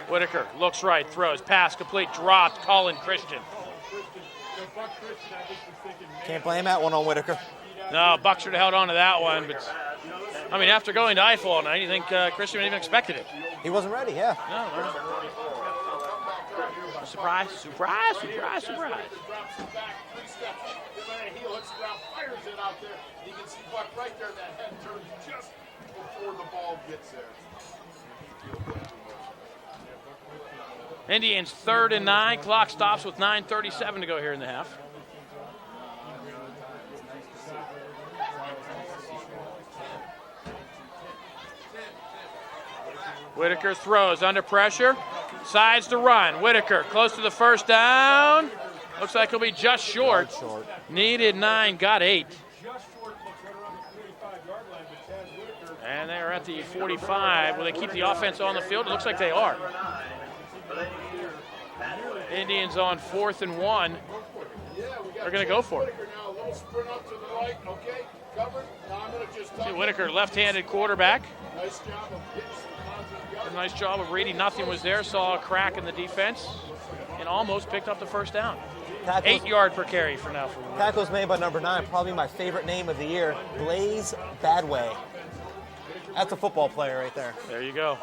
Whitaker looks right, throws, pass complete, dropped, Colin Christian. Can't blame that one on Whitaker. No, Buck should have held on to that one, but after going to Eiffel all night, you think Christian even expected it? He wasn't ready, yeah. No. Surprise, surprise, surprise, surprise. Fires it out there. You can see Buck right there, that head turns just before the ball gets there. Indians 3rd and 9. Clock stops with 9:37 to go here in the half. Whitaker throws under pressure. Sides to run. Whitaker close to the first down. Looks like he'll be just short. Needed 9, got 8. And they're at the 45. Will they keep the offense on the field? It looks like they are. Indians on 4th and 1. They're going to go for it. See, Whitaker, left-handed quarterback. Did a nice job of reading. Nothing was there. Saw a crack in the defense and almost picked up the first down. 8 yard per carry for now. Tackles made by number 9, probably my favorite name of the year, Blaze Badway. That's a football player right there. There you go.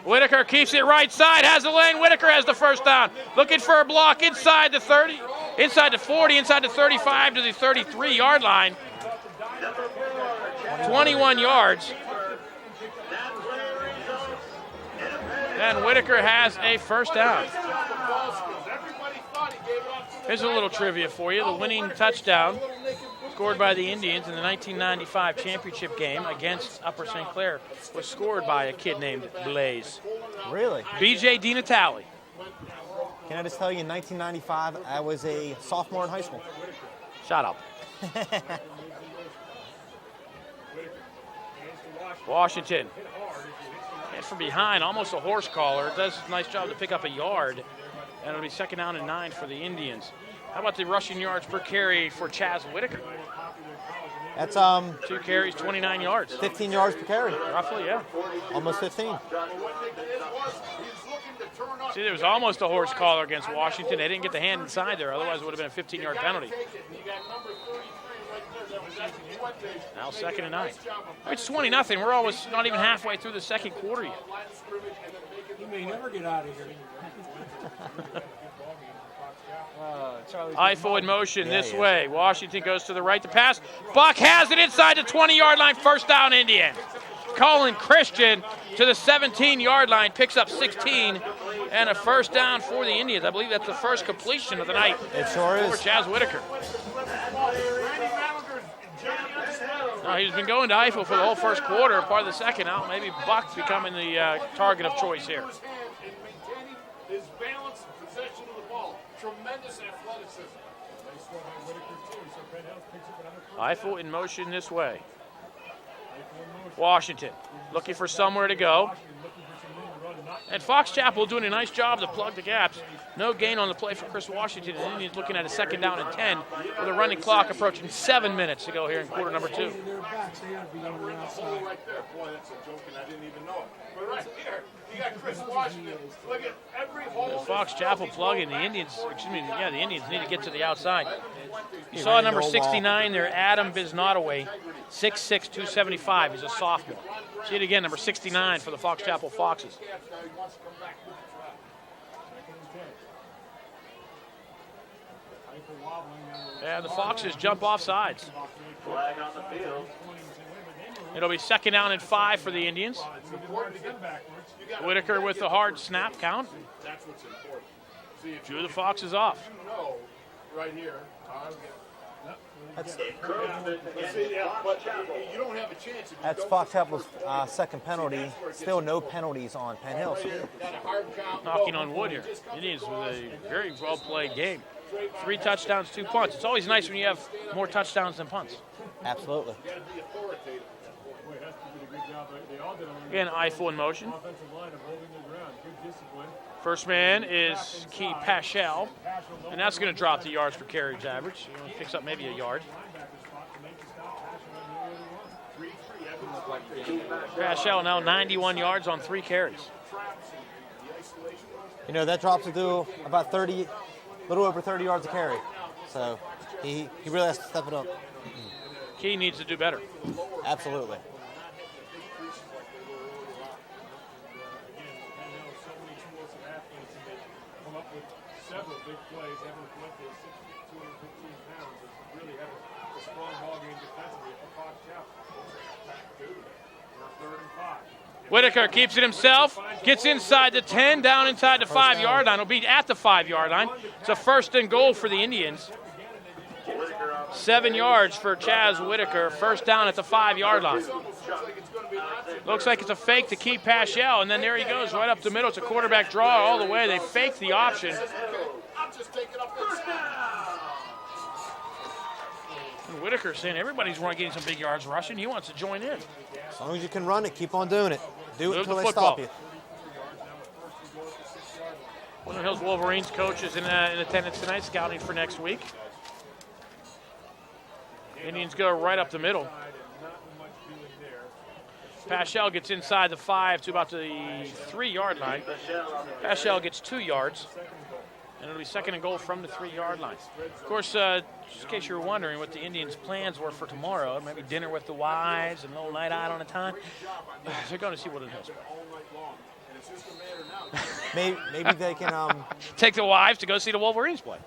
Whitaker keeps it right side, has the lane. Whitaker has the first down. Looking for a block inside the 30, inside the 40, inside the 35 to the 33-yard line. 21 yards. And Whitaker has a first down. Here's a little trivia for you. The winning touchdown scored by the Indians in the 1995 championship game against Upper St. Clair was scored by a kid named Blaze. Really? B.J. DiNatale. Can I just tell you, in 1995, I was a sophomore in high school. Shut up. Washington. And from behind, almost a horse collar. Does a nice job to pick up a yard. And it'll be 2nd down and 9 for the Indians. How about the rushing yards per carry for Chaz Whitaker? That's 2 carries, 29 yards. 15 yards per carry. Roughly, yeah. Almost 15. See, there was almost a horse collar against Washington. They didn't get the hand inside there. Otherwise, it would have been a 15-yard penalty. Now 2nd and 9. It's 20-0. We're almost not even halfway through the second quarter yet. You may never get out of here. Eiffel in motion this way. Washington goes to the right to pass. Buck has it inside the 20-yard line. 1st down, Indians. Colin Christian to the 17-yard line, picks up 16, and a 1st down for the Indians. I believe that's the first completion of the night. It sure is. For Chaz Whitaker. No, he's been going to Eiffel for the whole first quarter, part of the second out. Maybe Buck becoming the target of choice here. His balance and possession of the ball. Tremendous athleticism. Eiffel in motion this way. Washington looking for somewhere to go. And Fox Chapel doing a nice job to plug the gaps. No gain on the play for Chris Washington. And Indians looking at a 2nd down and 10 with a running clock approaching 7 minutes to go here in quarter number 2. Right there. Boy, that's a joke, and I didn't even know it. But right here, you got Chris Washington. Look at every hole. Fox Chapel plugging. The Indians need to get to the outside. You saw number 69 there, Adam Biznotaway, 6'6", 275. He's a sophomore. See it again, number 69 for the Fox Chapel Foxes. And the Foxes jump off sides. Flag on the field. It'll be 2nd down and 5 for the Indians. Whitaker with the hard snap count. That's what's important. Drew the Foxes off. Right here. That's You don't have a chance. That's Fox Chapel's 2nd penalty. Still no penalties on Penn Hill. Knocking on wood here. Indians with a very well-played game. 3 touchdowns, 2 punts. It's always nice when you have more touchdowns than punts. Absolutely. Again, Eiffel in motion. First man is Key Paschal, and that's going to drop the yards per carriage average. He picks up maybe a yard. Paschal now 91 yards on 3 carries. You know, that drops it to about 30, a little over 30 yards a carry. So he really has to step it up. Key needs to do better. Absolutely. Several big plays, having collected 215 pounds, and really have a strong ball game defensively for Fox Chapel. 3rd and 5. Whitaker keeps it himself, gets inside the 10, down inside the 5-yard line. He'll be at the 5-yard line. It's a 1st and goal for the Indians. 7 yards for Chaz Whitaker, 1st down at the 5-yard line. Looks like it's a fake to keep Paschal, and then there he goes right up the middle. It's a quarterback draw all the way. They fake the option. And Whitaker saying everybody's getting some big yards rushing. He wants to join in. As long as you can run it, keep on doing it. Do it Move until the they stop you. Woodland Hills Wolverines coach is in attendance tonight, scouting for next week. Indians go right up the middle. Paschal gets inside the 5 to about the 3-yard line. Paschal gets 2 yards, and it'll be 2nd and goal from the 3-yard line. Of course, just in case you were wondering what the Indians' plans were for tomorrow, maybe dinner with the wives and a little night out on a time, they're going to see Woodland Hills play. Maybe they can take the wives to go see the Wolverines play.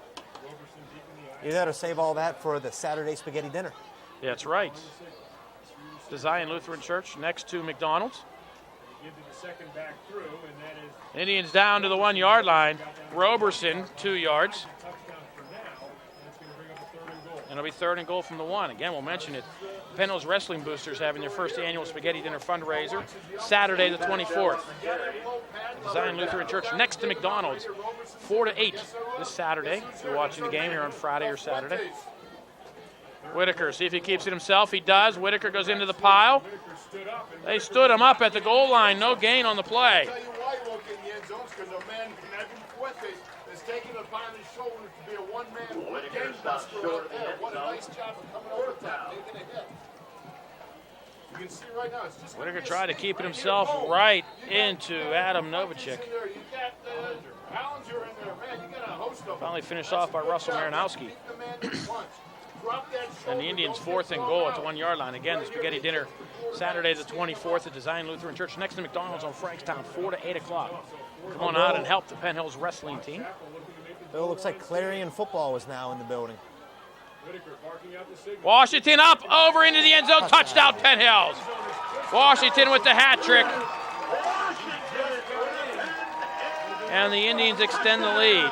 Either that or save all that for the Saturday spaghetti dinner. Yeah, that's right. The Zion Lutheran Church next to McDonald's. Indians down to the 1-yard line. Roberson, 2 yards. And it'll be 3rd and goal from the 1. Again, we'll mention it. Penn Hills Wrestling Boosters having their first annual spaghetti dinner fundraiser Saturday the 24th. The Zion Lutheran Church next to McDonald's, 4 to 8 this Saturday. If you're watching the game here on Friday or Saturday. Whitaker, see if he keeps it himself. He does. Whitaker goes into the pile. They stood him up at the goal line. No gain on the play. I'll tell you why he won't get in the end zones, because a man, Kevin Fuentes, is taking it upon his shoulder to be a one-man game buster out there. What a nice job of coming over top, taking a hit. You can see right now, it's just Whitaker tried to keep it himself right into Adam Novacek. You got Ballinger in there, man. You got a host of them. Finally finished off by Russell Marinowski. And the Indians 4th and goal at the 1-yard line. Again, the spaghetti dinner Saturday the 24th at the Zion Lutheran Church next to McDonald's on Frankstown, 4 to 8 o'clock. Come on out and help the Penn Hills wrestling team. Bill, looks like Clarion football is now in the building. Washington up, over into the end zone, touchdown Penn Hills. Washington with the hat trick. And the Indians extend the lead.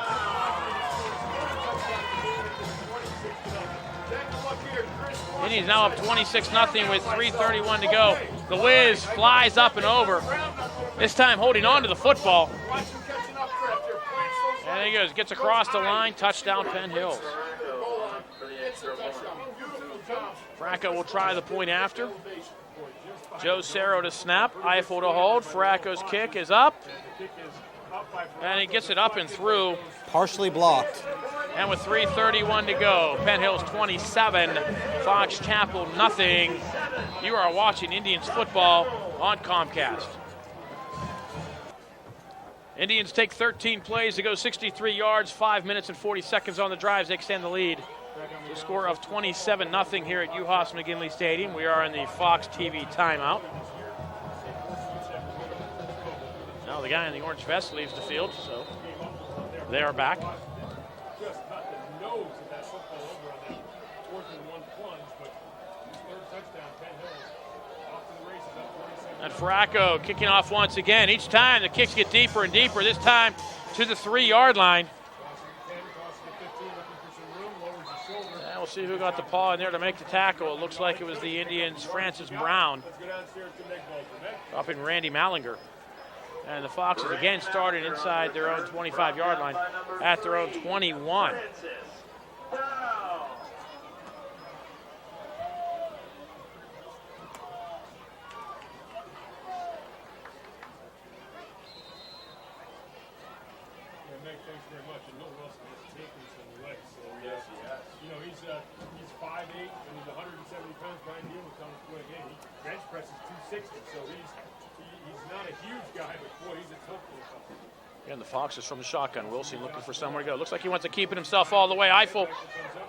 Indians now up 26-0 with 3:31 to go. The Wiz flies up and over. This time holding on to the football. And there he goes, gets across the line, touchdown Penn Hills. Fracco will try the point after. Joe Cerro to snap, Eiffel to hold. Fracco's kick is up. And he gets it up and through. Partially blocked. And with 3:31 to go, Penn Hills 27, Fox Chapel nothing. You are watching Indians football on Comcast. Indians take 13 plays to go 63 yards, 5 minutes and 40 seconds on the drives. They extend the lead. The score of 27-0 here at UHAS McGinley Stadium. We are in the Fox TV timeout. Now the guy in the orange vest leaves the field, so they are back. Just cut the nose of that football over on that 4th and 1 plunge, but his 3rd touchdown, Penn Hills, off to the races, up 27. And Fracco kicking off once again. Each time the kicks get deeper and deeper, this time to the 3-yard line. And we'll see who got the paw in there to make the tackle. It looks like it was the Indians' Francis Brown, dropping Randy Mallinger. And the Foxes again started inside their own 25-yard line at their own 21. Thanks very much. And Will Wilson has taken some legs. So yes, he has. You know, he's 5'8" and he's 170 pounds. Brian Neal was on his way again. He bench presses 260, so he's not a huge guy, but boy, he's a tough one. Again, the Foxes from the shotgun. Wilson looking for somewhere to go. Looks like he wants to keep it himself all the way. Eiffel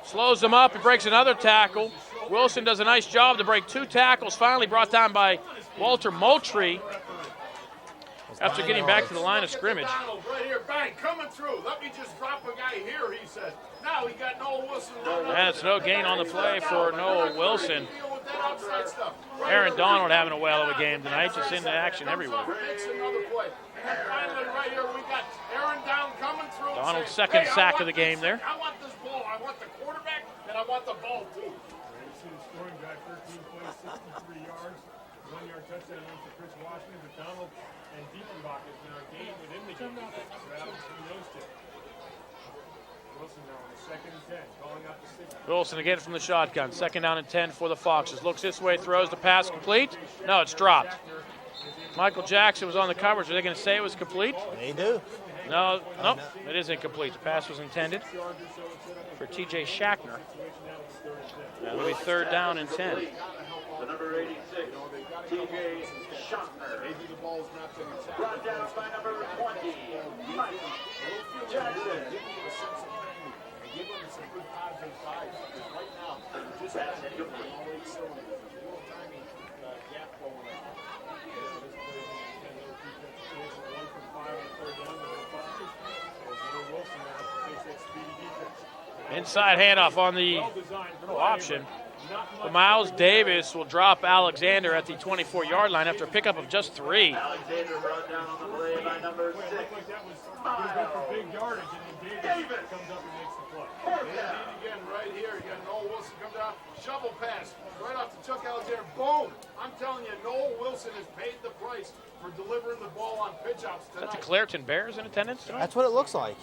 slows him up and breaks another tackle. Wilson does a nice job to break 2 tackles. Finally brought down by Walter Moultrie after getting back to the line of scrimmage. Right here, bang, coming through. Let me just drop a guy here, he says. Now he got Noah Wilson. And it's no gain on the play for Noah Wilson. Aaron Donald having a whale of a game tonight, just into action everywhere. Finally, right here, we got Aaron down coming through. Donald's second sack of the game there. I want this ball. I want the quarterback, and I want the ball, too. Scoring drive, 13 plays, 63 yards, 1-yard touchdown run for Chris Washington, but Donald and Diefenbach is now gained within the game. So that was between those two. Wilson now on the 2nd and 10, calling out the 6. Wilson again from the shotgun. 2nd down and 10 for the Foxes. Looks this way, throws the pass complete. No, it's dropped. Michael Jackson was on the coverage. Are they going to say it was complete? They do. No, nope, it is incomplete. The pass was intended for T.J. Shackner. That'll be 3rd down and 10. The number 86, T.J. Schochner. Maybe the ball's not going to tap. Brought down by number 20, Mike Jackson. Give him some good odds and sides, because right now, just That's having incomplete. all 8 cylinders, there's a little tiny gap going on. Inside handoff on the little option. But Miles Davis will drop Alexander at the 24-yard line after a pickup of just 3. Alexander brought down on the play by number Boy, it 6, looked like that was going to go for big yardage, and then Davis comes up and makes the play. And again, right here, you got Noel Wilson come down, shovel pass, right off to Chuck Alexander, boom! I'm telling you, Noel Wilson has paid the price for delivering the ball on pitch outs Is that tonight. the Clareton Bears in attendance tonight? That's what it looks like.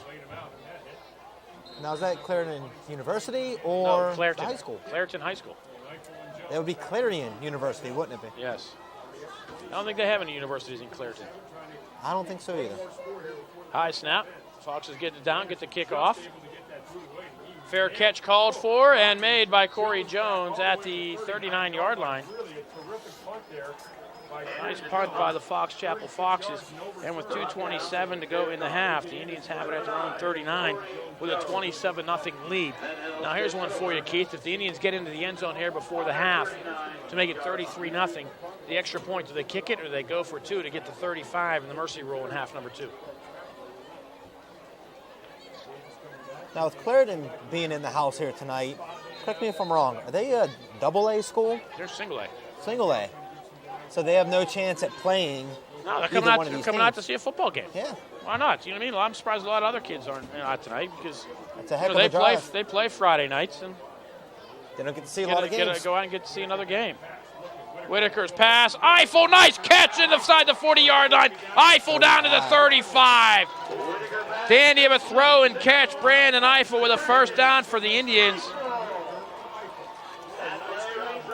Now, is that Clarendon University or No, Clareton. the high school? Clareton High School. That would be Clarion University, wouldn't it be? Yes. I don't think they have any universities in Clareton. I don't think so either. High snap. Foxes get it down, get the kick off. Fair catch called for and made by Corey Jones at the 39-yard line. Nice punt by the Fox Chapel Foxes. And with 2:27 to go in the half, the Indians have it at their own 39 with a 27-0 lead. Now here's one for you, Keith. If the Indians get into the end zone here before the half to make it 33-0, the extra point, do they kick it or do they go for 2 to get to 35 in the mercy rule in half number 2? Now, with Clarendon being in the house here tonight, correct me if I'm wrong, are they a double-A school? They're single A. Single A. So they have no chance at playing No, they're either coming, one of they're these coming out to teams. see a football game. Yeah, Why not? You know what I mean? Well, I'm surprised a lot of other kids aren't out tonight because that's a heck of they a drive. they play Friday nights and They don't get to see a lot of games. go out and get to see another game. Whitaker's pass. Eiffel, nice catch inside the 40-yard line. Eiffel down to the 35. Dandy of a throw and catch. Brandon Eiffel with a first down for the Indians.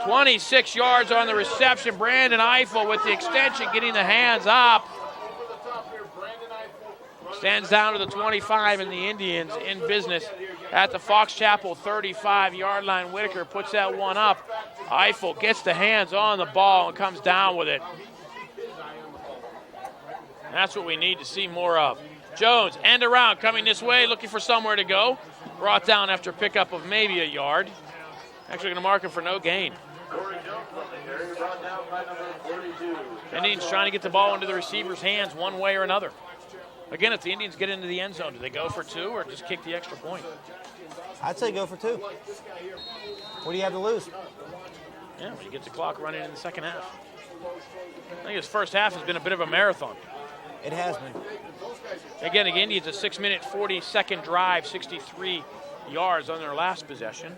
26 yards on the reception. Brandon Eiffel with the extension getting the hands up. Stands down to the 25 and the Indians in business at the Fox Chapel 35-yard line. Whitaker puts that one up. Eiffel gets the hands on the ball and comes down with it. That's what we need to see more of. Jones, end around, coming this way, looking for somewhere to go. Brought down after pickup of maybe a yard. Actually going to mark him for no gain. Indians trying to get the ball into the receiver's hands one way or another. Again, if the Indians get into the end zone, do they go for 2 or just kick the extra point? I'd say go for 2. What do you have to lose? Yeah, when you get the clock running in the second half. I think his first half has been a bit of a marathon. It has been. Again, the Indians a 6-minute, 40-second drive, 63 yards on their last possession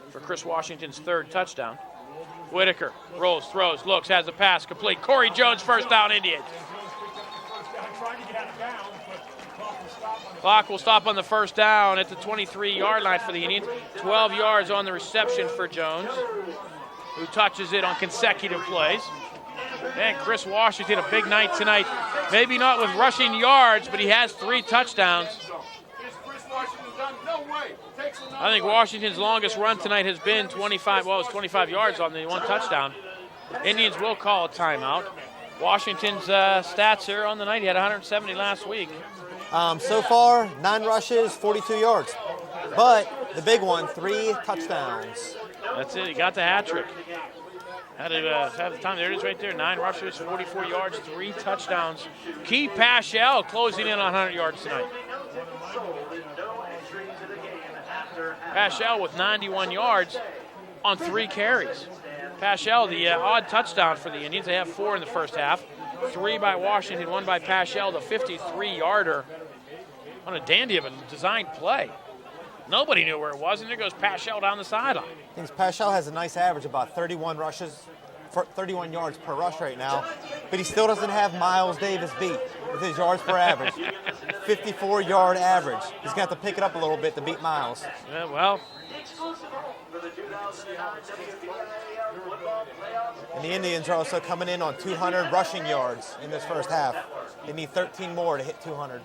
for Chris Washington's 3rd touchdown. Whitaker rolls, throws, looks, has the pass complete. Corey Jones, first down, Indians. Clock will stop on the first down at the 23-yard line for the Indians. 12 yards on the reception for Jones, who touches it on consecutive plays. And Chris Washington, a big night tonight. Maybe not with rushing yards, but he has 3 touchdowns. I think Washington's longest run tonight has been 25 yards on the 1 touchdown. Indians will call a timeout. Washington's stats here on the night, he had 170 last week. So far, 9 rushes, 42 yards. But the big one, 3 touchdowns. That's it, he got the hat trick. Had to have the time, there it is right there, 9 rushes, 44 yards, 3 touchdowns. Keith Paschal closing in on 100 yards tonight. Paschal with 91 yards on 3 carries. Paschal, the odd touchdown for the Indians. They have 4 in the first half. 3 by Washington, 1 by Paschal, the 53-yarder on a dandy of a designed play. Nobody knew where it was, and there goes Paschal down the sideline. I think Paschal has a nice average, about 31 rushes, 31 yards per rush right now, but he still doesn't have Miles Davis beat with his yards per average. 54-yard average. He's going to have to pick it up a little bit to beat Miles. Yeah, well, and the Indians are also coming in on 200 rushing yards in this first half. They need 13 more to hit 200.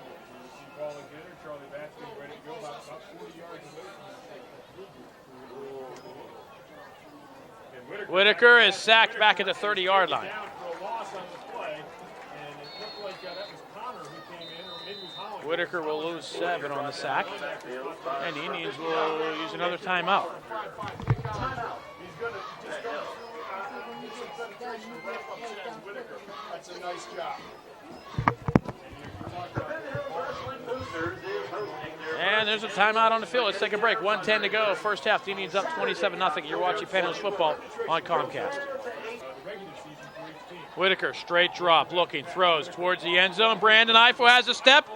Whitaker is sacked back at the 30-yard line. Whitaker will lose 7 on the sack, and the Indians will use another timeout. That's a nice job. And there's a timeout on the field. Let's take a break. 1:10 to go. First half. The Indians up 27-0. You're watching Penn football on Comcast. Regular season for each team. Whitaker, straight drop, looking, throws towards the end zone. Brandon Eiffel has a step.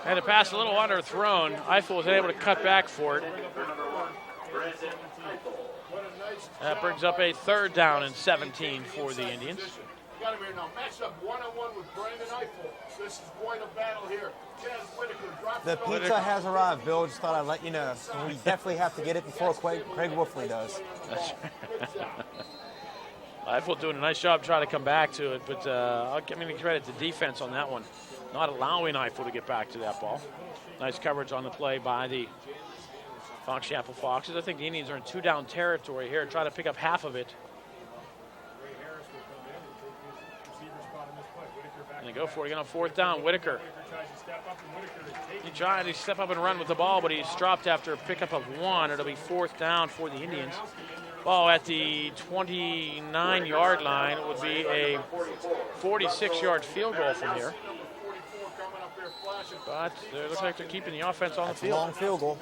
Had to pass a little underthrown. Eiffel was able to cut back for it. That brings up a 3rd down and 17 for the Indians. You got him here now. Match up one-on-one with Brandon Eiffel. This is quite a battle here. Chaz Whitaker drops The pizza has arrived, Bill. Just thought I'd let you know. And we definitely have to get it before Craig Wolfley does. Eiffel doing a nice job trying to come back to it, but I'll give me credit to defense on that one. Not allowing Eiffel to get back to that ball. Nice coverage on the play by the Fox Chapel Foxes. I think the Indians are in 2-down territory here, try to pick up half of it. And they go for it again on 4th down. Whitaker. He tried to step up and run with the ball, but he's dropped after a pickup of 1. It'll be 4th down for the Indians. Ball at the 29-yard line. It would be a 46-yard field goal from here. But it looks like they're keeping the offense on the field. Long field goal.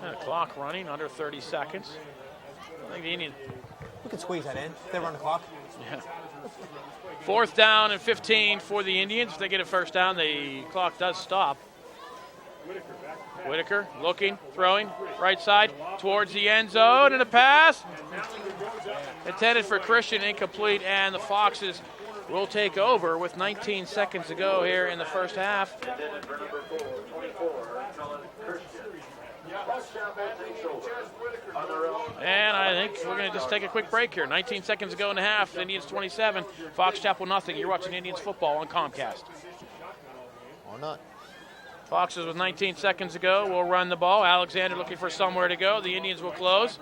And the clock running under 30 seconds. I think the Indians. We can squeeze that in. They run the clock. Yeah. 4th down and 15 for the Indians. If they get a first down, the clock does stop. Whitaker looking, throwing, right side towards the end zone, and a pass intended for Christian, incomplete, and the Foxes will take over with 19 seconds to go here in the first half. And I think we're going to just take a quick break here. 19 seconds to go in the half. Indians 27, Fox Chapel nothing. You're watching Indians football on Comcast. Or not. Foxes with 19 seconds to go will run the ball. Alexander looking for somewhere to go. The Indians will close.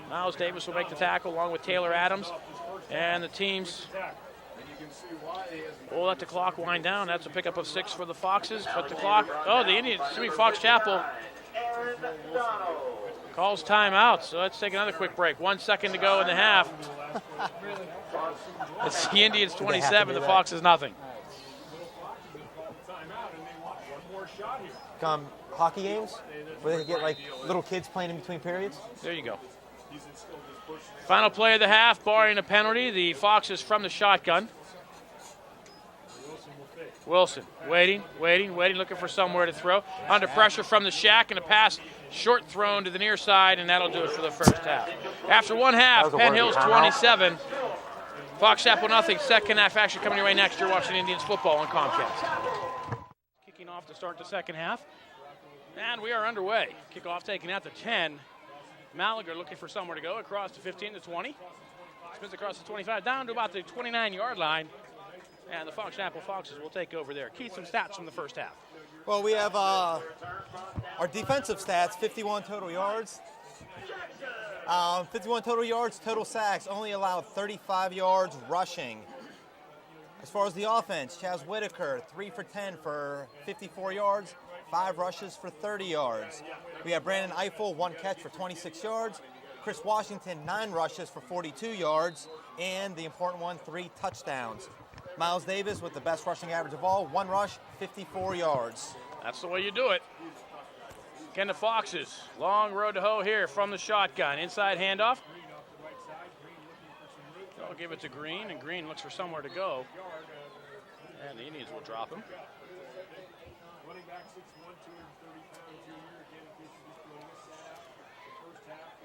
Miles Davis will make the tackle along with Taylor Adams. And the teams will let the clock wind down. That's a pickup of 6 for the Foxes. But the clock, the Indians, Fox Chapel calls timeout. So let's take another quick break. 1 second to go in the half. It's the Indians 27, the Foxes nothing. Hockey games where they get like little kids playing in between periods. There you go. Final play of the half, barring a penalty. The Foxes from the shotgun. Wilson waiting, looking for somewhere to throw. Under pressure from the shack, and a pass short thrown to the near side, and that'll do it for the first half. After one half, Penn Hills 27, Fox Chapel nothing. Second half action coming your way next. You're watching Indians football on Comcast. Kicking off to start the second half. And we are underway. Kickoff taken at the 10. Malaga looking for somewhere to go across the 15 to 20. Spins across the 25 down to about the 29-yard line. And the Fox Chapel Foxes will take over there. Keith, some stats from the first half. Well, we have our defensive stats, 51 total yards. 51 total yards, total sacks, only allowed 35 yards rushing. As far as the offense, Chaz Whitaker, 3 for 10 for 54 yards, 5 rushes for 30 yards. We have Brandon Eiffel, 1 catch for 26 yards. Chris Washington, 9 rushes for 42 yards. And the important one, 3 touchdowns. Miles Davis with the best rushing average of all, 1 rush, 54 yards. That's the way you do it. Again, the Foxes, long road to hoe here from the shotgun. Inside handoff. They'll give it to Green, and Green looks for somewhere to go. And the Indians will drop him.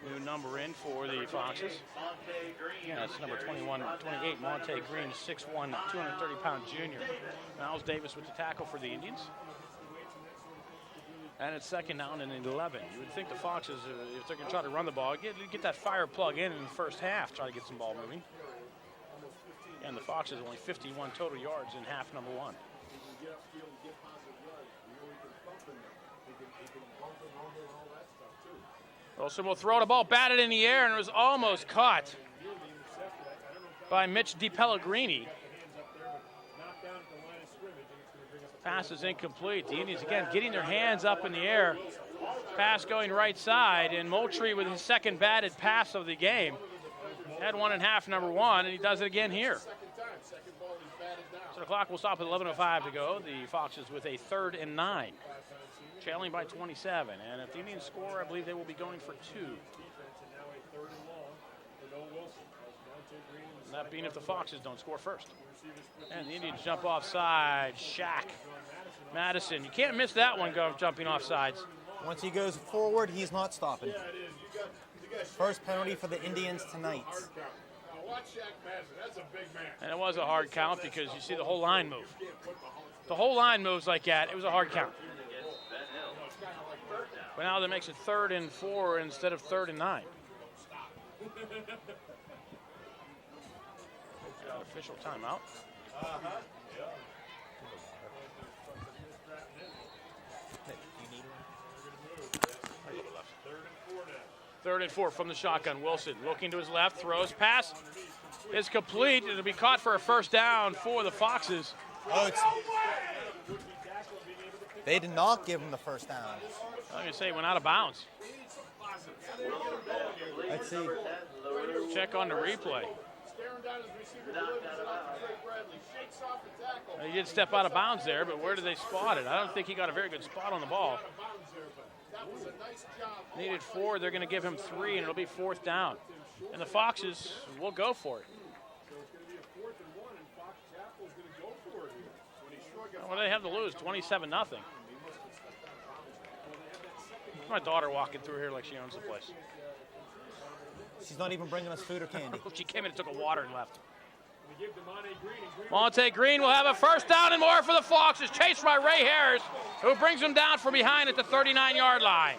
New number in for the Foxes. Yeah, that's number 28, Monte Green, 6'1", 230-pound junior. Miles Davis with the tackle for the Indians. And it's second down and 11. You would think the Foxes, if they're going to try to run the ball, get that fire plug in the first half, try to get some ball moving. And the Foxes only 51 total yards in half number 1. Wilson will throw the ball, batted in the air, and it was almost caught by Mitch DiPellegrini. Pass is incomplete. The Indians, again, getting their hands up in the air. Pass going right side, and Moultrie with his second batted pass of the game. Had one in half number 1, and he does it again here. So the clock will stop at 11:05 to go. The Foxes with a 3rd and 9, trailing by 27. And if the Indians score, I believe they will be going for 2. And that being if the Foxes don't score first. And the Indians jump offside. Shaq. Madison. You can't miss that one jumping off sides. Once he goes forward, he's not stopping. First penalty for the Indians tonight. Watch Shaq Madison. That's a big man. And it was a hard count because you see the whole line move. The whole line moves like that. It was a hard count. But now that makes it 3rd and 4 instead of 3rd and 9. Official timeout. Third and 4 from the shotgun. Wilson looking to his left, throws, pass is complete. It'll be caught for a first down for the Foxes. They did not give him the first down. I'm going to say it went out of bounds. Let's see. Check on the replay. Staring down his receiver, delivers it off to Trey Bradley. Shakes off the tackle. He did step out of bounds there, but where did they spot it? I don't think he got a very good spot on the ball. That was a nice job. Needed 4. They're going to give him 3, and it'll be 4th down. And the Foxes will go for it. So it's going to be a 4th and 1, and Fox Chapel's going to go for it here. What do they have to lose? 27-0. My daughter walking through here like she owns the place. She's not even bringing us food or candy. She came in and took a water and left. Monte Green will have a first down and more for the Foxes, chased by Ray Harris, who brings him down from behind at the 39-yard line.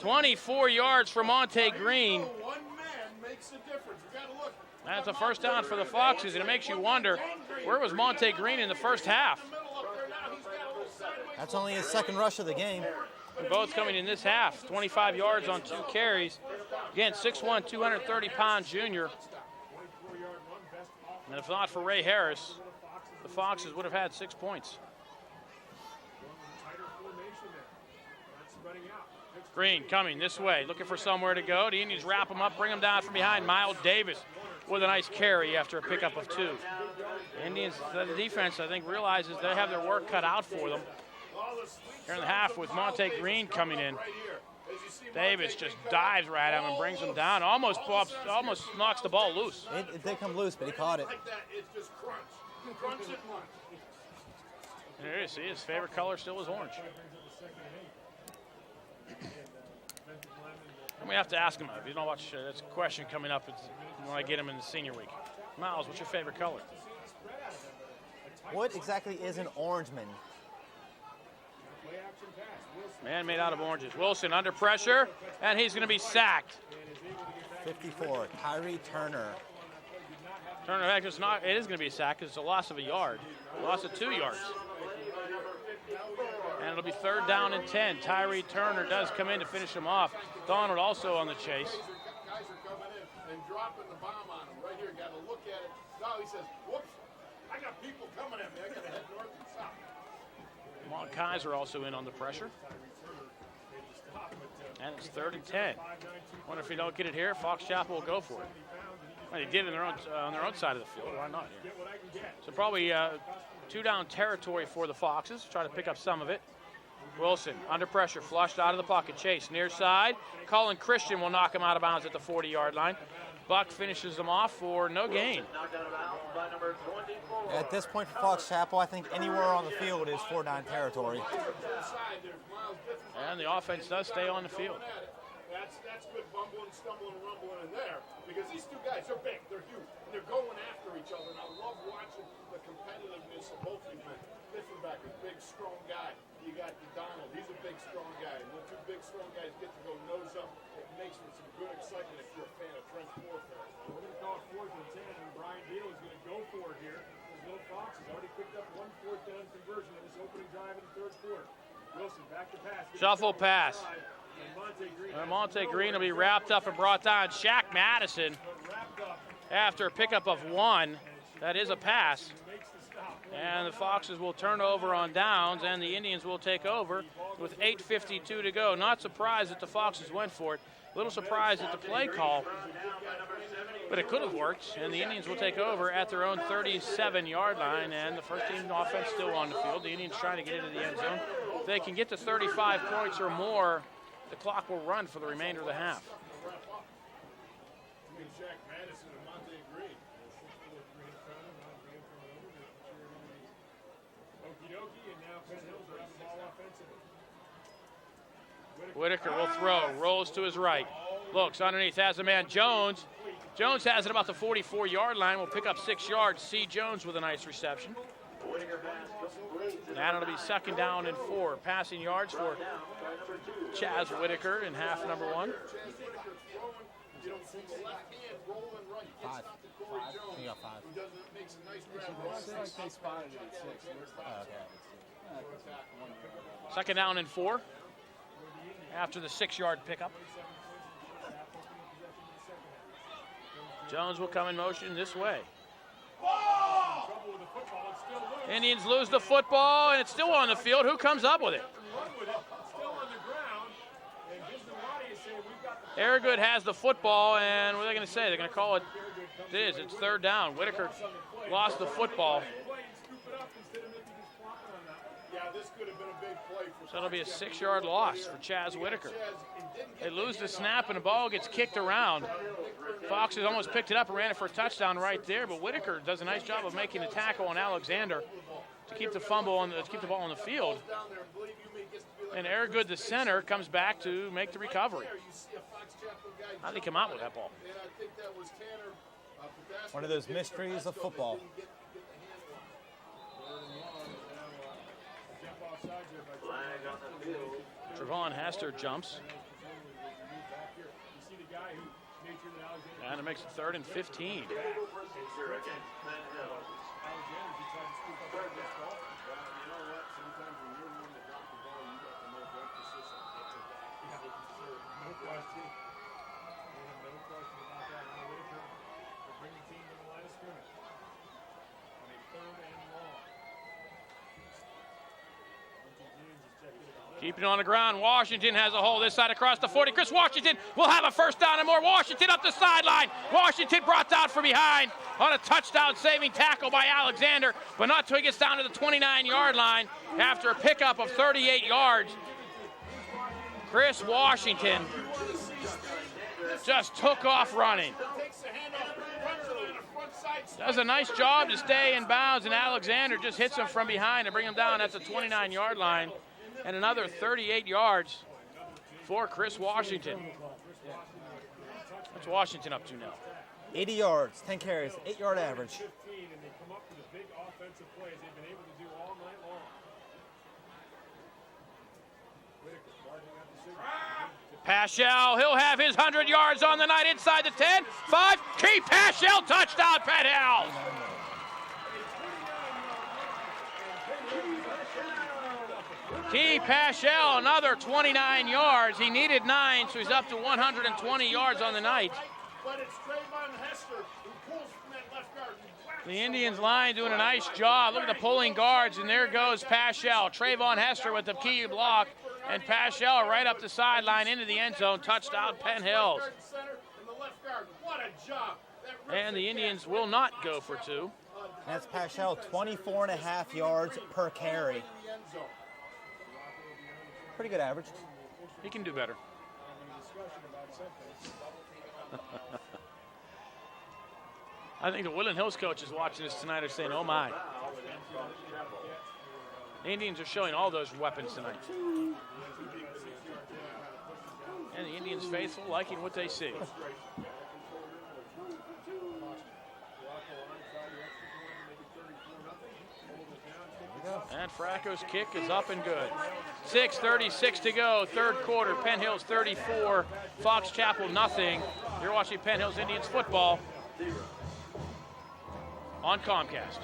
24 yards for Monte Green. One man makes a difference. We got to look. That's a first down for the Foxes, and it makes you wonder, where was Monte Green in the first half? That's only his 2nd rush of the game. And both coming in this half, 25 yards on 2 carries. Again, 6'1", 230-pound junior. And if not for Ray Harris, the Foxes would have had 6 points. Green coming this way, looking for somewhere to go. The Indians wrap him up, bring him down from behind. Miles Davis with a nice carry after a pickup of 2. The Indians, the defense, I think, realizes they have their work cut out for them. Here in the half with Monte Green coming in. Davis just dives right at him and brings him down. Almost knocks the ball loose. It did come loose, but he caught it. It's just crunch. Crunch it once. There you see, his favorite color still is orange. And we have to ask him, if you don't watch, that's a question coming up when I get him in the senior week. Miles, what's your favorite color? What exactly is an orangeman? Man made out of oranges. Wilson under pressure, and he's going to be sacked. 54, Tyree Turner. Turner, in fact, it is going to be a sack because it's a loss of a yard. A loss of 2 yards. And it'll be 3rd down and 10. Tyree Turner does come in to finish him off. Donald also on the chase. Guys are coming in and dropping the bomb on him. Right here, got to look at it. Now he says, whoops, I got people coming at me. I got to head north and south. Mont Kaiser also in on the pressure. And it's 3rd and 10. Wonder if you don't get it here, Fox Chapel will go for it. Well, they did it on their own side of the field. Why not here? So probably 2-down territory for the Foxes. Try to pick up some of it. Wilson under pressure, flushed out of the pocket. Chase near side. Colin Christian will knock him out of bounds at the 40-yard line. Buck finishes them off for no gain. At this point for Fox Chapel, I think anywhere on the field is 4-down territory. And the offense does stay on the field. That's good bumbling, stumbling, and rumbling in there because these two guys, they're big, they're huge, and they're going after each other. And I love watching the competitiveness of both these men. Diffenbach, a big, strong guy. You got Donald, he's a big, strong guy. And when 2 big, strong guys get to go nose up, it makes for some good excitement if you're a fan of Trent's warfare. We're going to call it 4th and 10, and Brian Deal is going to go for it here. His little Fox has already picked up 1 4th-down conversion in this opening drive in the 3rd quarter. Wilson back to pass. Shuffle pass. And Monte Green will be wrapped up and brought down. Shaq Madison, after a pickup of 1, that is a pass. And the Foxes will turn over on downs, and the Indians will take over with 8:52 to go. Not surprised that the Foxes went for it. A little surprised at the play call, but it could have worked, and the Indians will take over at their own 37-yard line, and the first team offense still on the field. The Indians trying to get into the end zone. If they can get to 35 points or more, the clock will run for the remainder of the half. Whitaker will throw, rolls to his right, looks underneath, has a man, Jones. Jones has it about the 44-yard line, will pick up 6 yards. C. Jones with a nice reception. And it'll be 2nd down and 4. Passing yards for Chaz Whitaker in half number 1. 5. You got 5. Second down and 4 after the 6-yard pickup. Jones will come in motion this way. Indians lose the football, and it's still on the field. Who comes up with it? Aragood has the football, and what are they going to say? They're going to call it. It is. It's 3rd down. Whitaker lost the football. So it'll be a 6-yard loss for Chaz Whitaker. They lose the snap, and the ball gets kicked around. Foxes almost picked it up and ran it for a touchdown right there, but Whitaker does a nice job of making a tackle on Alexander to keep the ball on the field. And Aragood, the center, comes back to make the recovery. How did he come out with that ball? One of those mysteries of football. Trevon Hester jumps. And it makes it 3rd and 15. Keeping it on the ground, Washington has a hole this side across the 40. Chris Washington will have a 1st down and more. Washington up the sideline. Washington brought down from behind on a touchdown-saving tackle by Alexander, but not till he gets down to the 29-yard line after a pickup of 38 yards. Chris Washington just took off running. Does a nice job to stay in bounds, and Alexander just hits him from behind to bring him down at the 29-yard line. And another 38 yards for Chris Washington. What's Washington up to now? 80 yards, 10 carries, 8-yard average. Paschal, he'll have his 100 yards on the night inside the 10, 5, Keith Paschal, touchdown, Penn. Key Paschal, another 29 yards. He needed 9, so he's up to 120 yards on the night. The Indians line doing a nice job. Look at the pulling guards, and there goes Paschal. Trayvon Hester with the key block, and Paschal right up the sideline into the end zone. Touchdown, Penn Hills. And the Indians will not go for 2. That's Paschal, 24.5 yards per carry. Pretty good average. He can do better. I think the Woodland Hills coaches watching this tonight are saying, oh my. The Indians are showing all those weapons tonight. And the Indians faithful liking what they see. And Fracco's kick is up and good. 6:36 to go, 3rd quarter. Penn Hills 34, Fox Chapel nothing. You're watching Penn Hills Indians football on Comcast.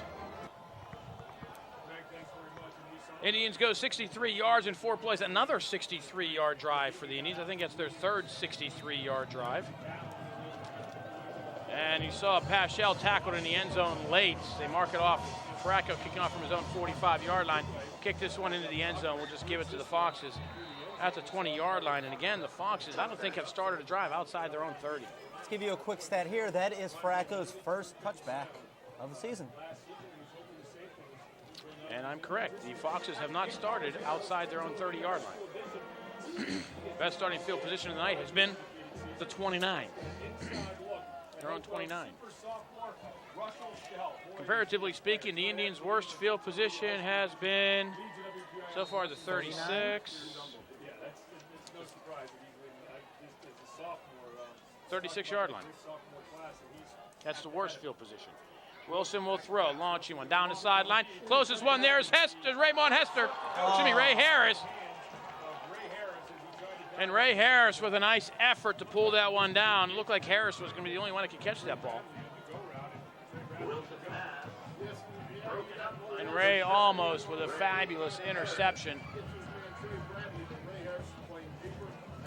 Indians go 63 yards in 4 plays. Another 63-yard drive for the Indians. I think that's their 3rd 63-yard drive. And you saw Paschal tackled in the end zone late. They mark it off Fracco kicking off from his own 45-yard line. Kick this one into the end zone. We'll just give it to the Foxes at the 20-yard line. And again, the Foxes, I don't think have started a drive outside their own 30. Let's give you a quick stat here. That is Fracco's first touchback of the season. And I'm correct. The Foxes have not started outside their own 30-yard line. Best starting field position of the night has been the 29. Their own 29. Comparatively speaking, the Indians' worst field position has been so far the 36. Yeah, that's no surprise that he's a sophomore. 36-yard line. That's the worst field position. Wilson will throw, launching one down the sideline. Closest one there is Raymond Hester. Excuse me, Ray Harris. And Ray Harris with a nice effort to pull that one down. It looked like Harris was going to be the only one that could catch that ball. And Ray almost with a fabulous interception.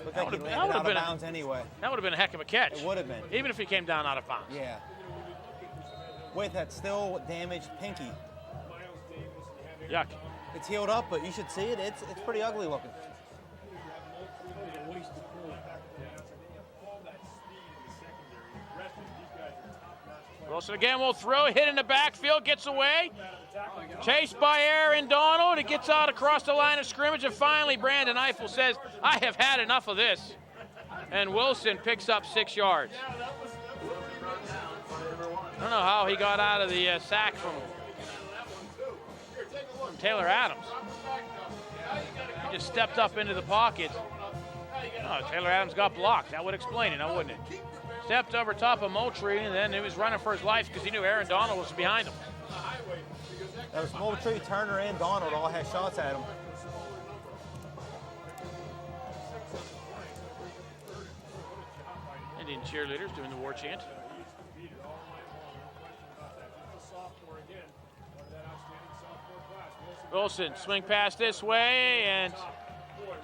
Looked like he landed out of bounds anyway. That would have been a heck of a catch. It would have been. Even if he came down out of bounds. Yeah. With that still damaged pinky. Yuck. It's healed up, but you should see it. It's pretty ugly looking. Wilson again will throw, hit in the backfield, gets away. Chased by Aaron Donald. It gets out across the line of scrimmage, and finally Brandon Eiffel says, I have had enough of this. And Wilson picks up 6 yards. I don't know how he got out of the sack from Taylor Adams. He just stepped up into the pocket. Oh, Taylor Adams got blocked. That would explain it, now wouldn't it? Stepped over top of Moultrie, and then he was running for his life because he knew Aaron Donald was behind him. That was Moultrie, Turner, and Donald all had shots at him. Indian cheerleaders doing the war chant. Wilson swing pass this way, and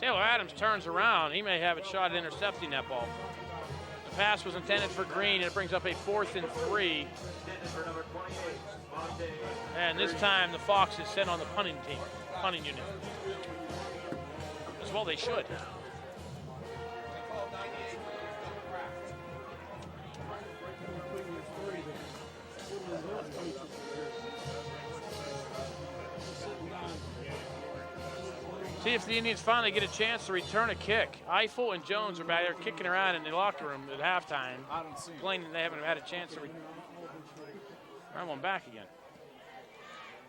Taylor Adams turns around. He may have a shot at intercepting that ball. The pass was intended for Green, and it brings up a 4th and 3. And this time the Foxes sent on the punting unit. As well they should. See if the Indians finally get a chance to return a kick. Eiffel and Jones are back there kicking around in the locker room at halftime, complaining they haven't had a chance to run one back again.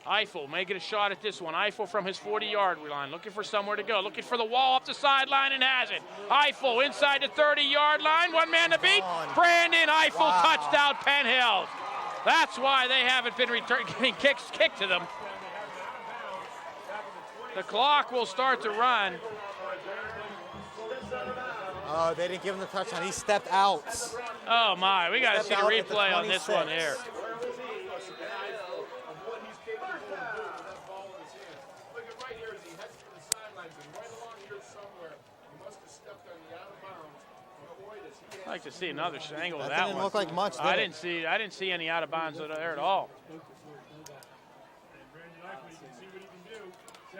Eiffel may get a shot at this one. Eiffel from his 40-yard line, looking for somewhere to go, looking for the wall up the sideline and has it. Eiffel inside the 30-yard line, one man to beat. Brandon Eiffel, touchdown Penn Hills. That's why they haven't been getting kicks kicked to them. The clock will start to run. Oh, they didn't give him the touchdown. He stepped out. Oh, my. We got to see the replay on this one here. I'd like to see another angle of that one. Didn't look like much, did I it? didn't see any out of bounds there at all.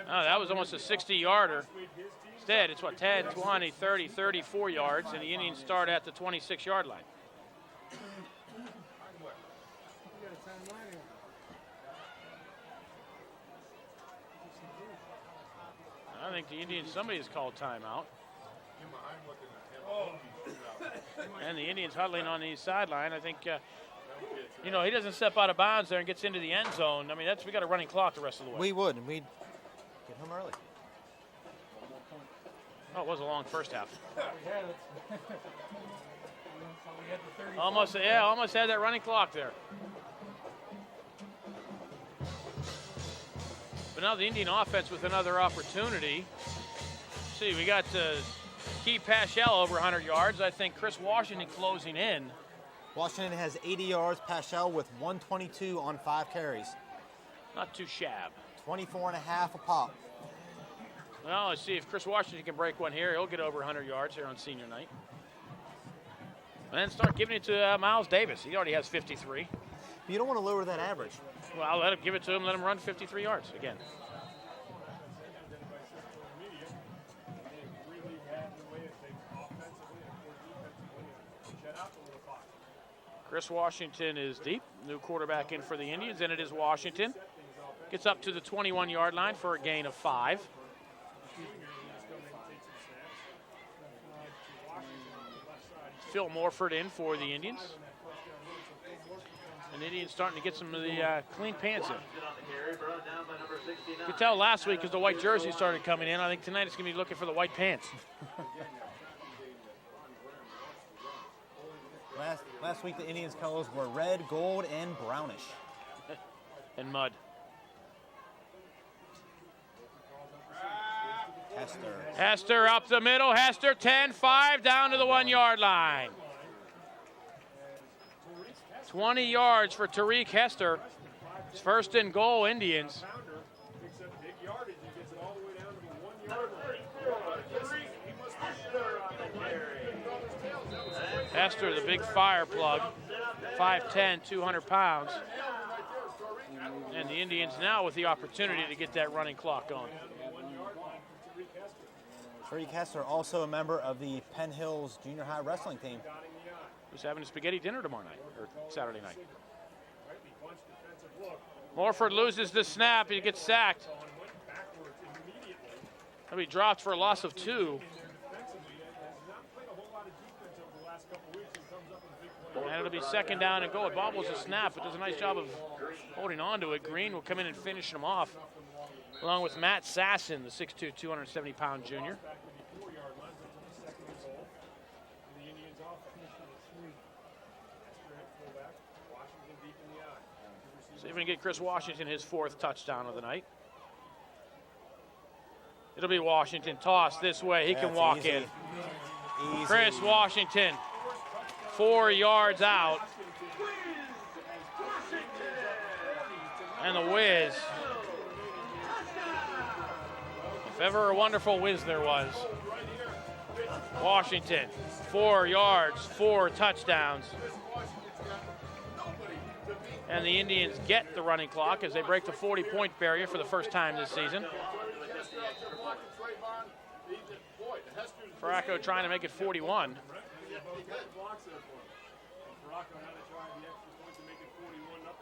Oh, that was almost a 60-yarder. Instead, it's 10, 20, 30, 34 yards, and the Indians start at the 26-yard line. I think the Indians, somebody has called timeout. And the Indians huddling on the sideline. I think, he doesn't step out of bounds there and gets into the end zone. I mean, we got a running clock the rest of the way. We would, and we'd get him early. Oh, it was a long first half. Almost had that running clock there. But now the Indian offense with another opportunity. See, we got Keith Paschal over 100 yards. I think Chris Washington closing in. Washington has 80 yards. Paschal with 122 on 5 carries. Not too shab. 24 and a half a pop. Well, let's see if Chris Washington can break one here. He'll get over 100 yards here on senior night. And then start giving it to Miles Davis. He already has 53. You don't want to lower that average. Well, let him give it to him. Let him run 53 yards again. Chris Washington is deep. New quarterback in for the Indians, and it is Washington. Gets up to the 21-yard line for a gain of 5. Phil Morford in for the Indians. And the Indians starting to get some of the clean pants in. You could tell last week because the white jersey started coming in. I think tonight it's going to be looking for the white pants. Last week the Indians' colors were red, gold, and brownish. And mud. Hester up the middle. Hester 10-5 down to the 1-yard line. 20 yards for Tariq Hester. It's first and goal, Indians. Hester, the big fire plug, 5'10", 200 pounds. And the Indians now with the opportunity to get that running clock going. Tariq Hester, also a member of the Penn Hills Junior High wrestling team. Who's having a spaghetti dinner tomorrow night, or Saturday night. Morford loses the snap. He gets sacked. He'll be dropped for a loss of 2. And it'll be second down and goal. It bobbles the snap, but does a nice job of holding on to it. Green will come in and finish him off, along with Matt Sasson, the 6'2", 270-pound junior. See if we can get Chris Washington his 4th touchdown of the night. It'll be Washington. Toss this way. He can walk in. Easy. Chris Washington, 4 yards out. And the whiz. If ever a wonderful whiz there was. Washington, 4 yards, 4 touchdowns. And the Indians get the running clock as they break the 40-point barrier for the first time this season. Farraco trying to make it 41.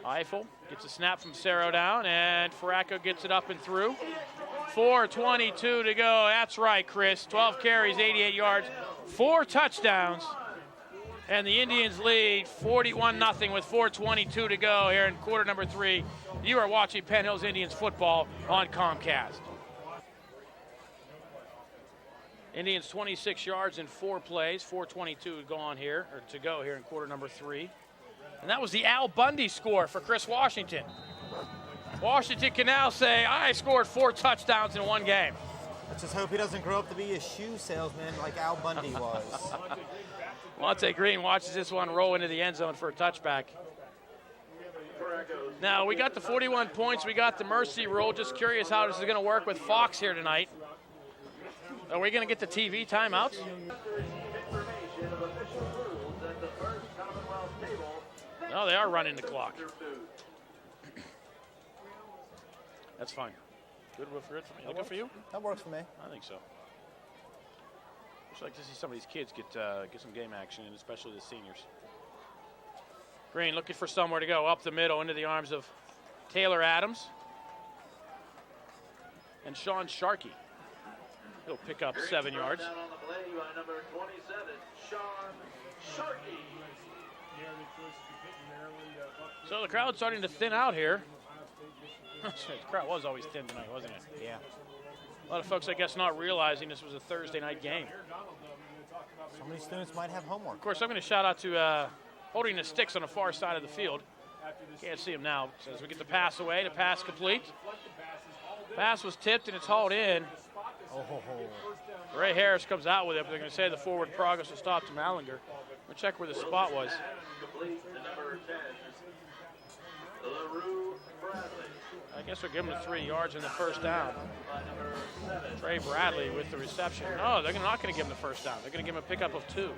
Eiffel gets a snap from Cerro down, and Farraco gets it up and through. 4:22 to go. That's right, Chris. 12 carries, 88 yards, 4 touchdowns. And the Indians lead 41-0 with 4:22 to go here in quarter number 3. You are watching Penn Hills Indians football on Comcast. Indians 26 yards in 4 plays, 4:22 to go here in quarter number 3. And that was the Al Bundy score for Chris Washington. Washington can now say, I scored 4 touchdowns in 1 game. Let's just hope he doesn't grow up to be a shoe salesman like Al Bundy was. Monte Green watches this one roll into the end zone for a touchback. Now, we got the 41 points. We got the mercy rule. Just curious how this is going to work with Fox here tonight. Are we going to get the TV timeouts? No, they are running the clock. That's fine. Good for me. Good for you? That works for me. I think so. I'd like to see some of these kids get some game action, and especially the seniors. Green looking for somewhere to go up the middle into the arms of Taylor Adams and Sean Sharkey. He'll pick up 7 yards. On the play by number 27, Sean Sharkey. So the crowd's starting to thin out here. The crowd was always thin tonight, wasn't it? Yeah. A lot of folks, I guess, not realizing this was a Thursday night game. So many students might have homework. Of course, I'm going to shout out to holding the sticks on the far side of the field. Can't see him now. So as we get the pass away, the pass complete. Pass was tipped and it's hauled in. Ray Harris comes out with it, but they're going to say the forward progress was stopped to Mallinger. We'll check where the spot was. I guess we'll give him the 3 yards in the first down. Trey Bradley with the reception. No, they're not going to give him the first down. They're going to give him a pickup of 2.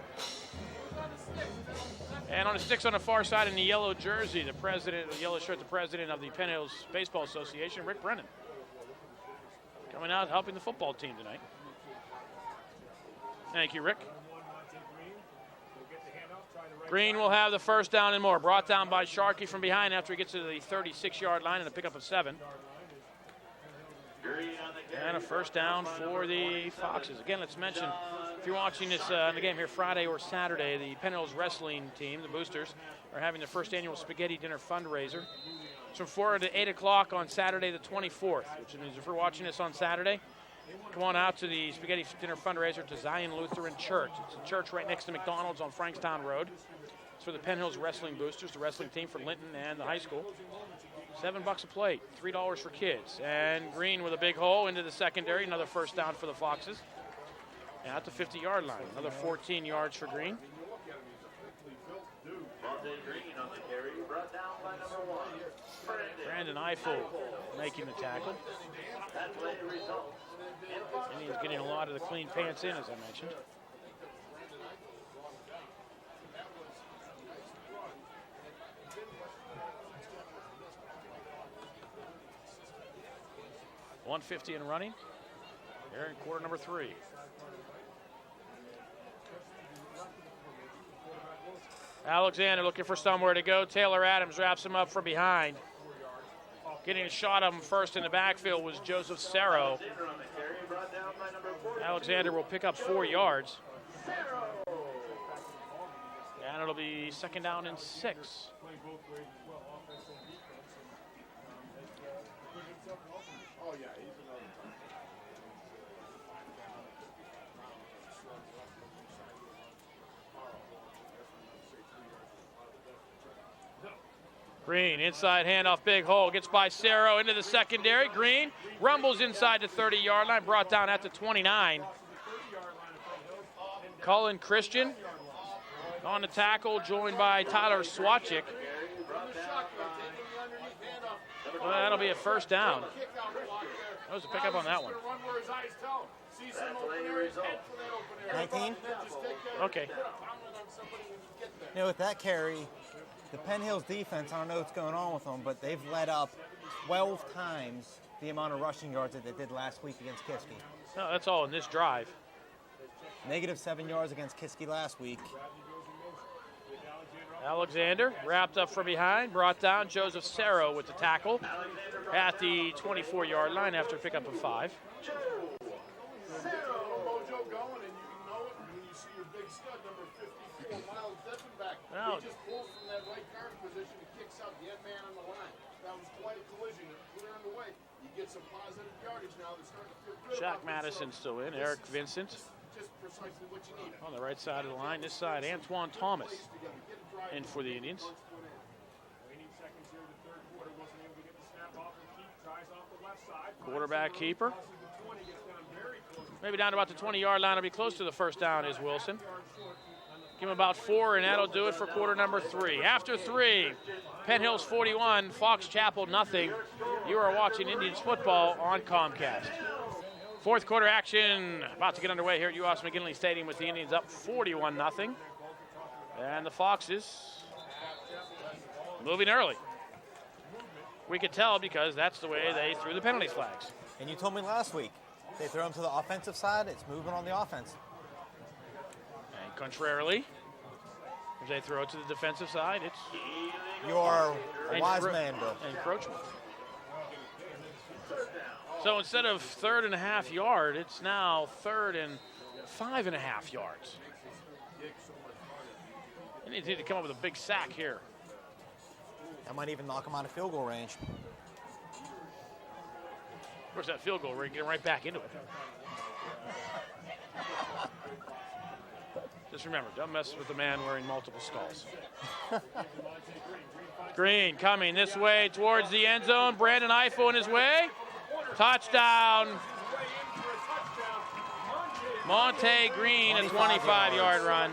And on the sticks on the far side in the yellow jersey, the president, the yellow shirt, the president of the Penn Hills Baseball Association, Rick Brennan. Coming out helping the football team tonight. Thank you, Rick. Green will have the first down and more. Brought down by Sharkey from behind after he gets to the 36-yard line and a pickup of 7. And a first down for the Foxes. Again, let's mention, if you're watching this in the game here Friday or Saturday, the Penn Hills wrestling team, the Boosters, are having their first annual spaghetti dinner fundraiser. It's from 4 to 8 o'clock on Saturday the 24th, which means if you're watching this on Saturday, come on out to the spaghetti dinner fundraiser to Zion Lutheran Church. It's a church right next to McDonald's on Frankstown Road. It's for the Penn Hills Wrestling Boosters, the wrestling team for Linton and the high school. $7 a plate, $3 for kids. And Green with a big hole into the secondary, another first down for the Foxes. And at the 50-yard line, another 14 yards for Green. Green on the carry, brought down by number 1. Brandon Eiffel making the tackle. That play results. And he's getting a lot of the clean pants in, as I mentioned. $150 and running. Here in quarter number 3. Alexander looking for somewhere to go. Taylor Adams wraps him up from behind. Getting a shot of him first in the backfield was Joseph Cerro. Alexander will pick up 4 yards. And it'll be second down and 6. Oh, yeah, he's another time. Green, inside handoff, big hole, gets by Cerro into the secondary. Green rumbles inside the 30-yard line, brought down at the 29. Cullen Christian on the tackle, joined by Tyler Swatchik. Well, that'll be a first down. That was a pickup on that one. 19? Okay. You know, with that carry, the Penn Hills defense, I don't know what's going on with them, but they've led up 12 times the amount of rushing yards that they did last week against Kiski. No, that's all in this drive. Negative 7 yards against Kiski last week. Alexander wrapped up from behind, brought down. Joseph Cerro with the tackle at the 24-yard line after a pickup of 5. Mojo going, and you know it when you see your big stud, number 54, Miles Defenbach. Well, He just pulls from that right guard position and kicks out the end man on the line. That was quite a collision. It put her in the way. You get some positive yardage now. They're starting to feel good Shaq about Madison still in. Eric Vincent just precisely what you need. on the right side of the line. This side, Antoine Thomas in for the Indians. Waiting seconds here in the third quarter, wasn't able to get the snap off and keep, tries off the left side. Quarterback keeper. Crosses the 20, gets down very close. Maybe down to about the 20-yard line. Will be close to the first down is Wilson. Give him about 4, and that'll do it for quarter number 3. After 3, Penn Hills 41, Fox Chapel nothing. You are watching Indians football on Comcast. Fourth quarter action about to get underway here at U.S. McGinley Stadium with the Indians up 41-0. And the Foxes moving early. We could tell because that's the way they threw the penalty flags. And you told me last week, they throw them to the offensive side, it's moving on the offense. And contrarily, if they throw it to the defensive side, it's You're a wise man, Bill. encroachment. So instead of 3.5 yard, it's now 3rd and 5.5 yards. You need to come up with a big sack here. That might even knock them out of field goal range. Of course, that field goal, we're getting right back into it. Just remember, don't mess with the man wearing multiple skulls. Green coming this way towards the end zone. Brandon Eiffel in his way. Touchdown. Monte Green, a 25-yard run.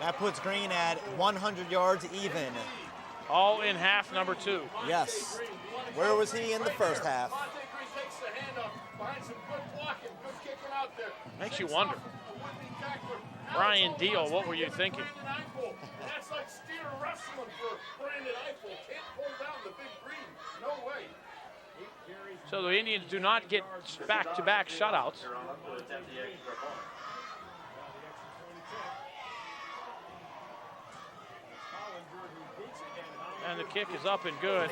That puts Green at 100 yards even. All in half number 2. Yes. Where was he in the first half? Monte Green takes the handoff behind some good blocking, good kicking out there. Makes you wonder. A would-be Brian Deal, what were you thinking? That's like steer wrestling for Brandon Eiffel. Can't pull down the big green. No way. So the Indians do not get back-to-back shutouts. And the kick is up and good.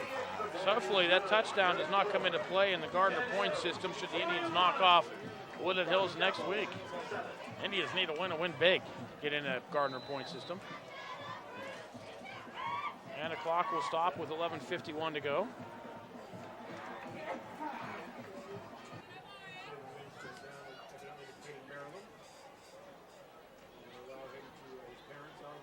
So hopefully that touchdown does not come into play in the Gardner point system should the Indians knock off Woodland Hills next week. Indians need to win big, get in that Gardner point system. And the clock will stop with 11:51 to go.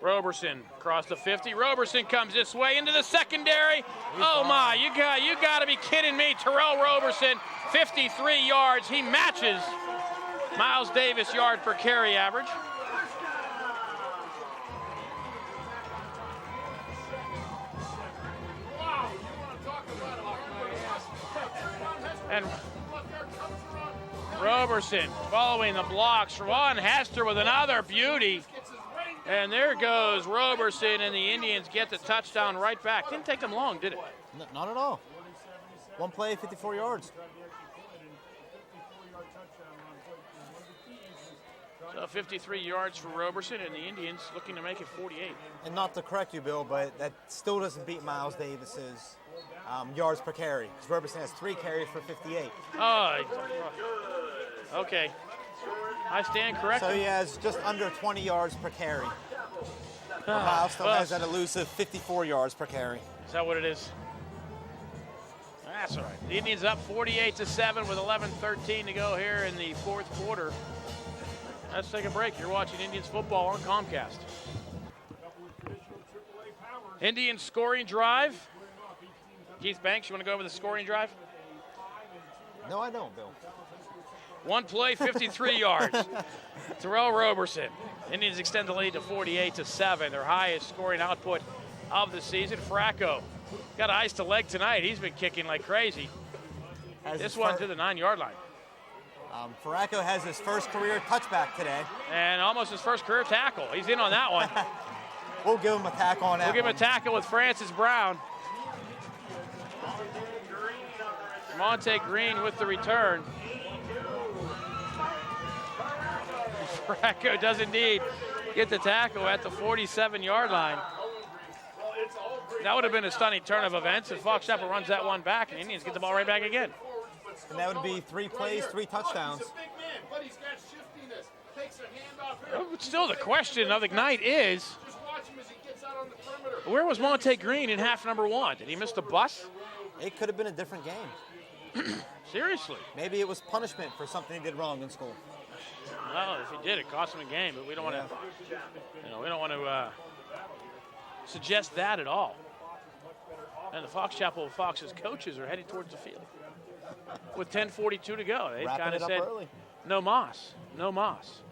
Roberson across the 50. Roberson comes this way into the secondary. Oh my, you got to be kidding me. Terrell Roberson, 53 yards. He matches Miles Davis yard per carry average. And Roberson following the blocks. Ron Hester with another beauty. And there goes Roberson, and the Indians get the touchdown right back. Didn't take them long, did it? No, not at all. One play, 54 yards. So 53 yards for Roberson, and the Indians looking to make it 48. And not to correct you, Bill, but that still doesn't beat Miles Davis's yards per carry. Because Roberson has 3 carries for 58. Oh, okay. I stand corrected. So he has just under 20 yards per carry. Miles still has that elusive 54 yards per carry. Is that what it is? That's all right. The Indians up 48-7 with 11:13 to go here in the fourth quarter. Let's take a break. You're watching Indians football on Comcast. Indians scoring drive. Keith Banks, you want to go over the scoring drive? No, I don't, Bill. One play, 53 yards. Terrell Roberson. Indians extend the lead to 48-7, their highest scoring output of the season. Fracco got eyes to leg tonight. He's been kicking like crazy. This one to the 9-yard line. Fracco has his first career touchback today. And almost his first career tackle. He's in on that one. We'll give him a tackle on that. We'll give him a tackle with Francis Brown. Monte Green with the return. Fracco does indeed get the tackle at the 47-yard line. That would have been a stunning turn of events if Fox Chapel runs that one back and the Indians get the ball right back again. And that would be 3 plays, 3 touchdowns. But still, the question of the night is, where was Monte Green in half number 1? Did he miss the bus? It could have been a different game. Seriously. Maybe it was punishment for something he did wrong in school. Well, if he did, it cost him a game. But we don't want to, we don't want to suggest that at all. And the Fox Chapel Fox's coaches are headed towards the field with 10:42 to go. They've kind of said, early. "No moss, no moss."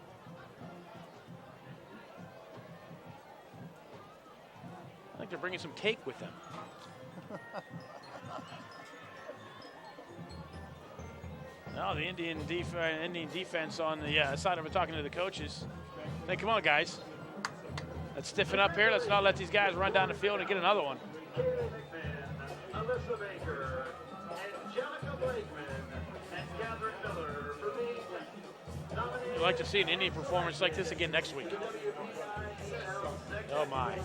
I think they're bringing some cake with them. Now the Indian defense on the side of it, talking to the coaches. Hey, come on, guys. Let's stiffen up here. Let's not let these guys run down the field and get another one. Alyssa Baker, Angelica Blakeman, and Catherine Miller for the We'd like to see an Indian performance like this again next week. Oh, my.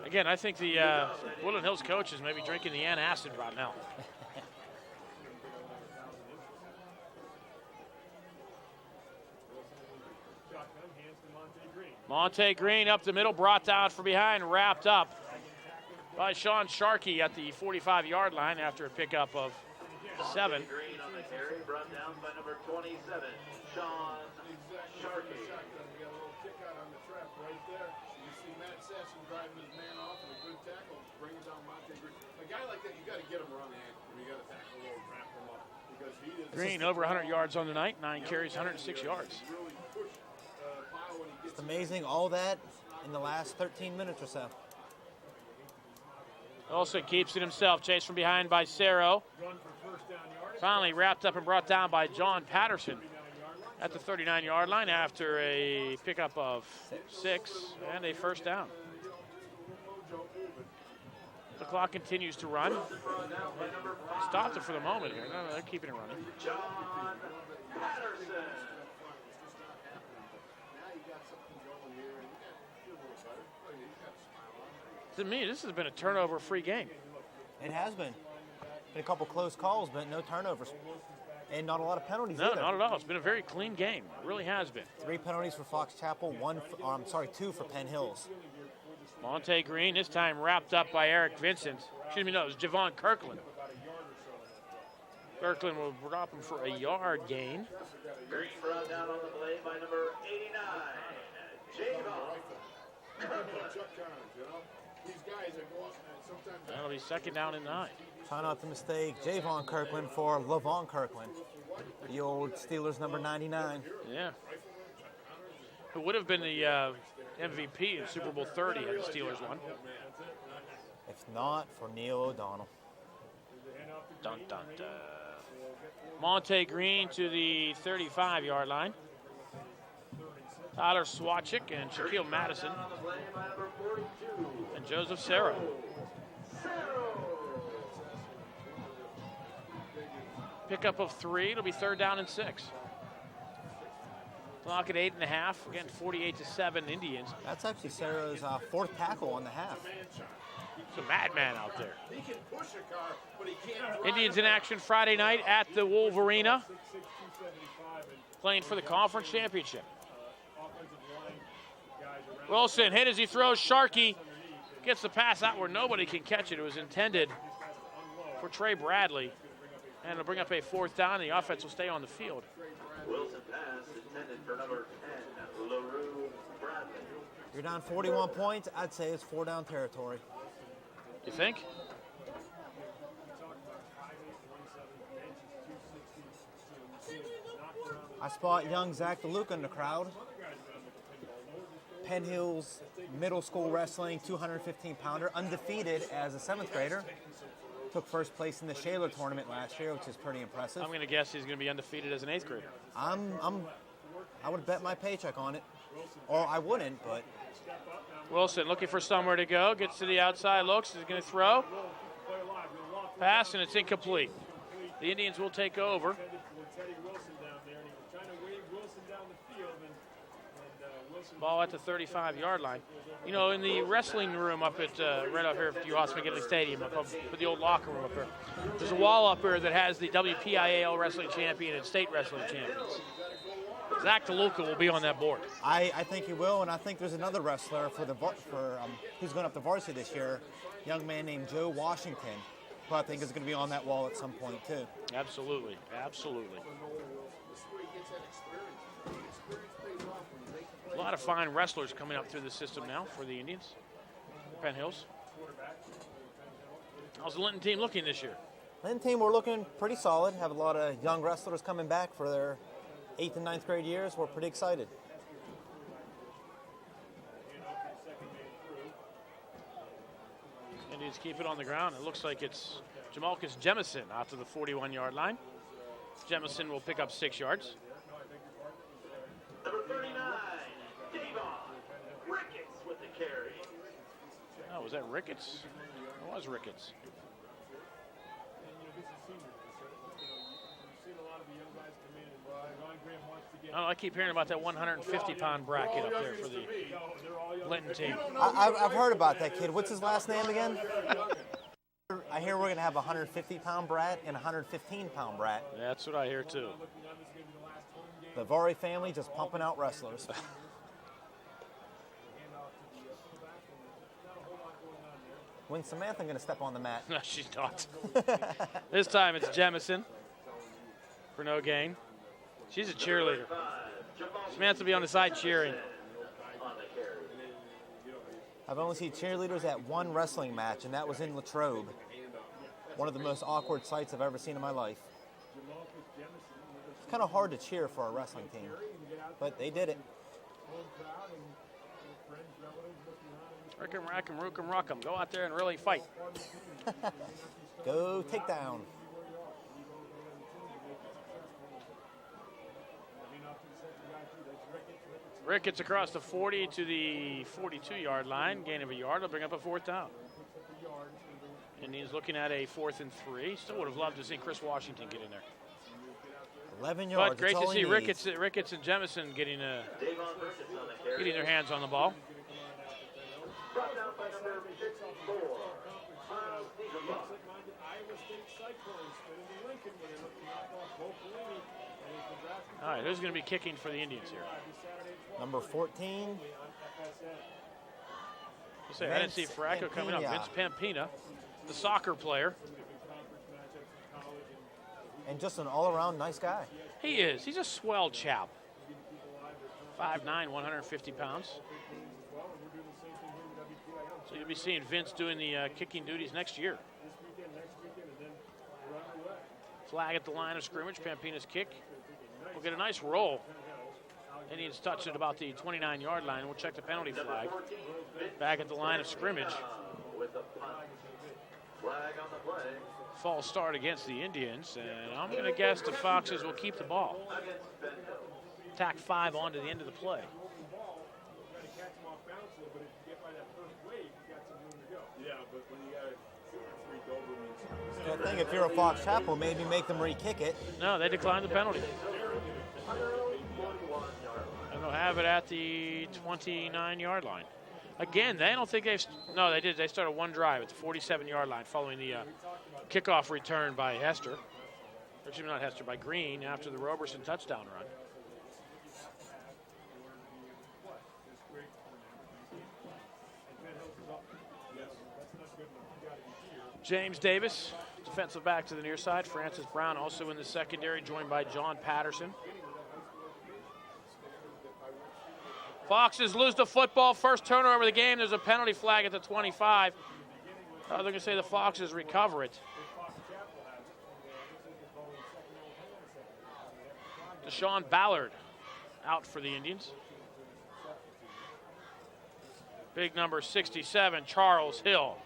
Again, I think the Woodland Hills coaches may be drinking the antacid right now. Monte Green up the middle, brought down from behind, wrapped up by Sean Sharkey at the 45-yard line after a pickup of 7. Green on the carry, brought down by number 27, Sean Sharkey. A guy like that, you got to get him around the ankle. You got to tackle low, wrap him up because he is Green over 100 yards on the night, 9 carries, 106 yards. It's amazing, all that in the last 13 minutes or so. Also keeps it himself, chased from behind by Cerro. Finally wrapped up and brought down by John Patterson. at the 39-yard line after a pickup of 6 and a first down. The clock continues to run. Stopped it for the moment here. No, they're keeping it running. John Patterson. To me, this has been a turnover-free game. It has been. Been a couple close calls, but no turnovers. And not a lot of penalties No, either. not at all. It's been a very clean game. It really has been. 3 penalties for Fox Chapel, 2 for Penn Hills. Monte Green, this time wrapped up by Eric Vincent. Excuse me, no, it was Javon Kirkland. Kirkland will drop him for a yard gain. Green brought down on the blade by number 89, Javon. These guys are going, sometimes That'll be second down and 9. Try not to mistake Javon Kirkland for Lavon Kirkland, the old Steelers number 99. Yeah. Who would have been the MVP in Super Bowl 30 had the Steelers won. If not for Neil O'Donnell. Dun, dun, dun. Monte Green to the 35-yard line. Tyler Swatchik and Shaquille Madison and Joseph Serra. Pickup of 3. It'll be third down and 6. Clock at 8.5. We're getting 48-7 Indians. That's actually Sarah's 4th tackle on the half. It's a madman out there. he can push a car, but he can't drive. Indians in action Friday night at the Wolverina, playing for the conference championship. Wilson hit as he throws. Sharkey gets the pass out where nobody can catch it. It was intended for Trey Bradley. And it'll bring up a 4th down. The offense will stay on the field. Wilson pass intended for number 10, LaRue Bradley. You're down 41 points. I'd say it's 4-down territory. You think? I spot young Zach DeLuca in the crowd. Penn Hills middle school wrestling 215-pounder, undefeated as a 7th grader. Took first place in the Shaler tournament last year, which is pretty impressive. I'm going to guess he's going to be undefeated as an 8th grader. I would bet my paycheck on it. Or I wouldn't, but Wilson looking for somewhere to go. Gets to the outside, looks, is going to throw. Pass, and it's incomplete. The Indians will take over. Ball at the 35-yard line. You know, in the wrestling room up at right up here at the US McGinley Stadium, up with the old locker room up here, there's a wall up here that has the WPIAL wrestling champion and state wrestling champions. Zach DeLuca will be on that board. I think he will, and I think there's another wrestler who's going up to varsity this year, a young man named Joe Washington, who I think is going to be on that wall at some point too. Absolutely, absolutely. A lot of fine wrestlers coming up through the system now for the Indians, Penn Hills. How's the Linton team looking this year? Linton team, we're looking pretty solid. Have a lot of young wrestlers coming back for their 8th and 9th grade years. We're pretty excited. Indians keep it on the ground. It looks like it's Jamalcus Jemison out to the 41-yard line. Jemison will pick up 6 yards. Number 39, Devon Ricketts with the carry. Oh, was that Ricketts? It was Ricketts. Oh, I keep hearing about that 150-pound bracket up there for the Linton team. I've heard about that kid. What's his last name again? I hear we're going to have a 150-pound brat and a 115-pound brat. That's what I hear, too. The Vari family just pumping out wrestlers. When's Samantha going to step on the mat? No, she's not. This time it's Jemison for no gain. She's a cheerleader. Samantha will be on the side cheering. I've only seen cheerleaders at one wrestling match, and that was in Latrobe. One of the most awkward sights I've ever seen in my life. It's kind of hard to cheer for a wrestling team, but they did it. Rick 'em, rack 'em, rook 'em, rock 'em. Go out there and really fight. Go take down. Ricketts across the 40 to the 42-yard line. Gain of a yard. Will bring up a 4th down. Indians looking at a 4th and 3. Still would have loved to see Chris Washington get in there. 11 yards. But great that's to all he see needs. Ricketts and Jemison getting their hands on the ball. Brought down by number 54, Miles Diegelbach. Iowa State Cyclones spinning the Lincoln when they look to knock off Bo Pelini. All right, who's going to be kicking for the Indians here? Number 14. I didn't see Fracco coming up. Vince Pampina, the soccer player. And just an all-around nice guy. He is. He's a swell chap. 5'9", 150 pounds. So you'll be seeing Vince doing the kicking duties next year. Flag at the line of scrimmage. Pampina's kick. We'll get a nice roll. Indians touch at about the 29-yard line. We'll check the penalty flag. Back at the line of scrimmage. False start against the Indians, and I'm going to guess the Foxes will keep the ball. Tack 5 on to the end of the play. Yeah, but when you got 2 or 3 Dobermans. So I think if you're a Fox Chapel, maybe make them re-kick it. No, they declined the penalty. And they'll have it at the 29-yard line. Again, they don't think they've... No, they did. They started one drive at the 47-yard line following the kickoff return by Hester. Or excuse me, not Hester, by Green after the Roberson touchdown run. James Davis, defensive back to the near side. Francis Brown also in the secondary, joined by John Patterson. Foxes lose the football. First turnover of the game. There's a penalty flag at the 25. They're going to say the Foxes recover it. Deshaun Ballard out for the Indians. Big number 67, Charles Hill.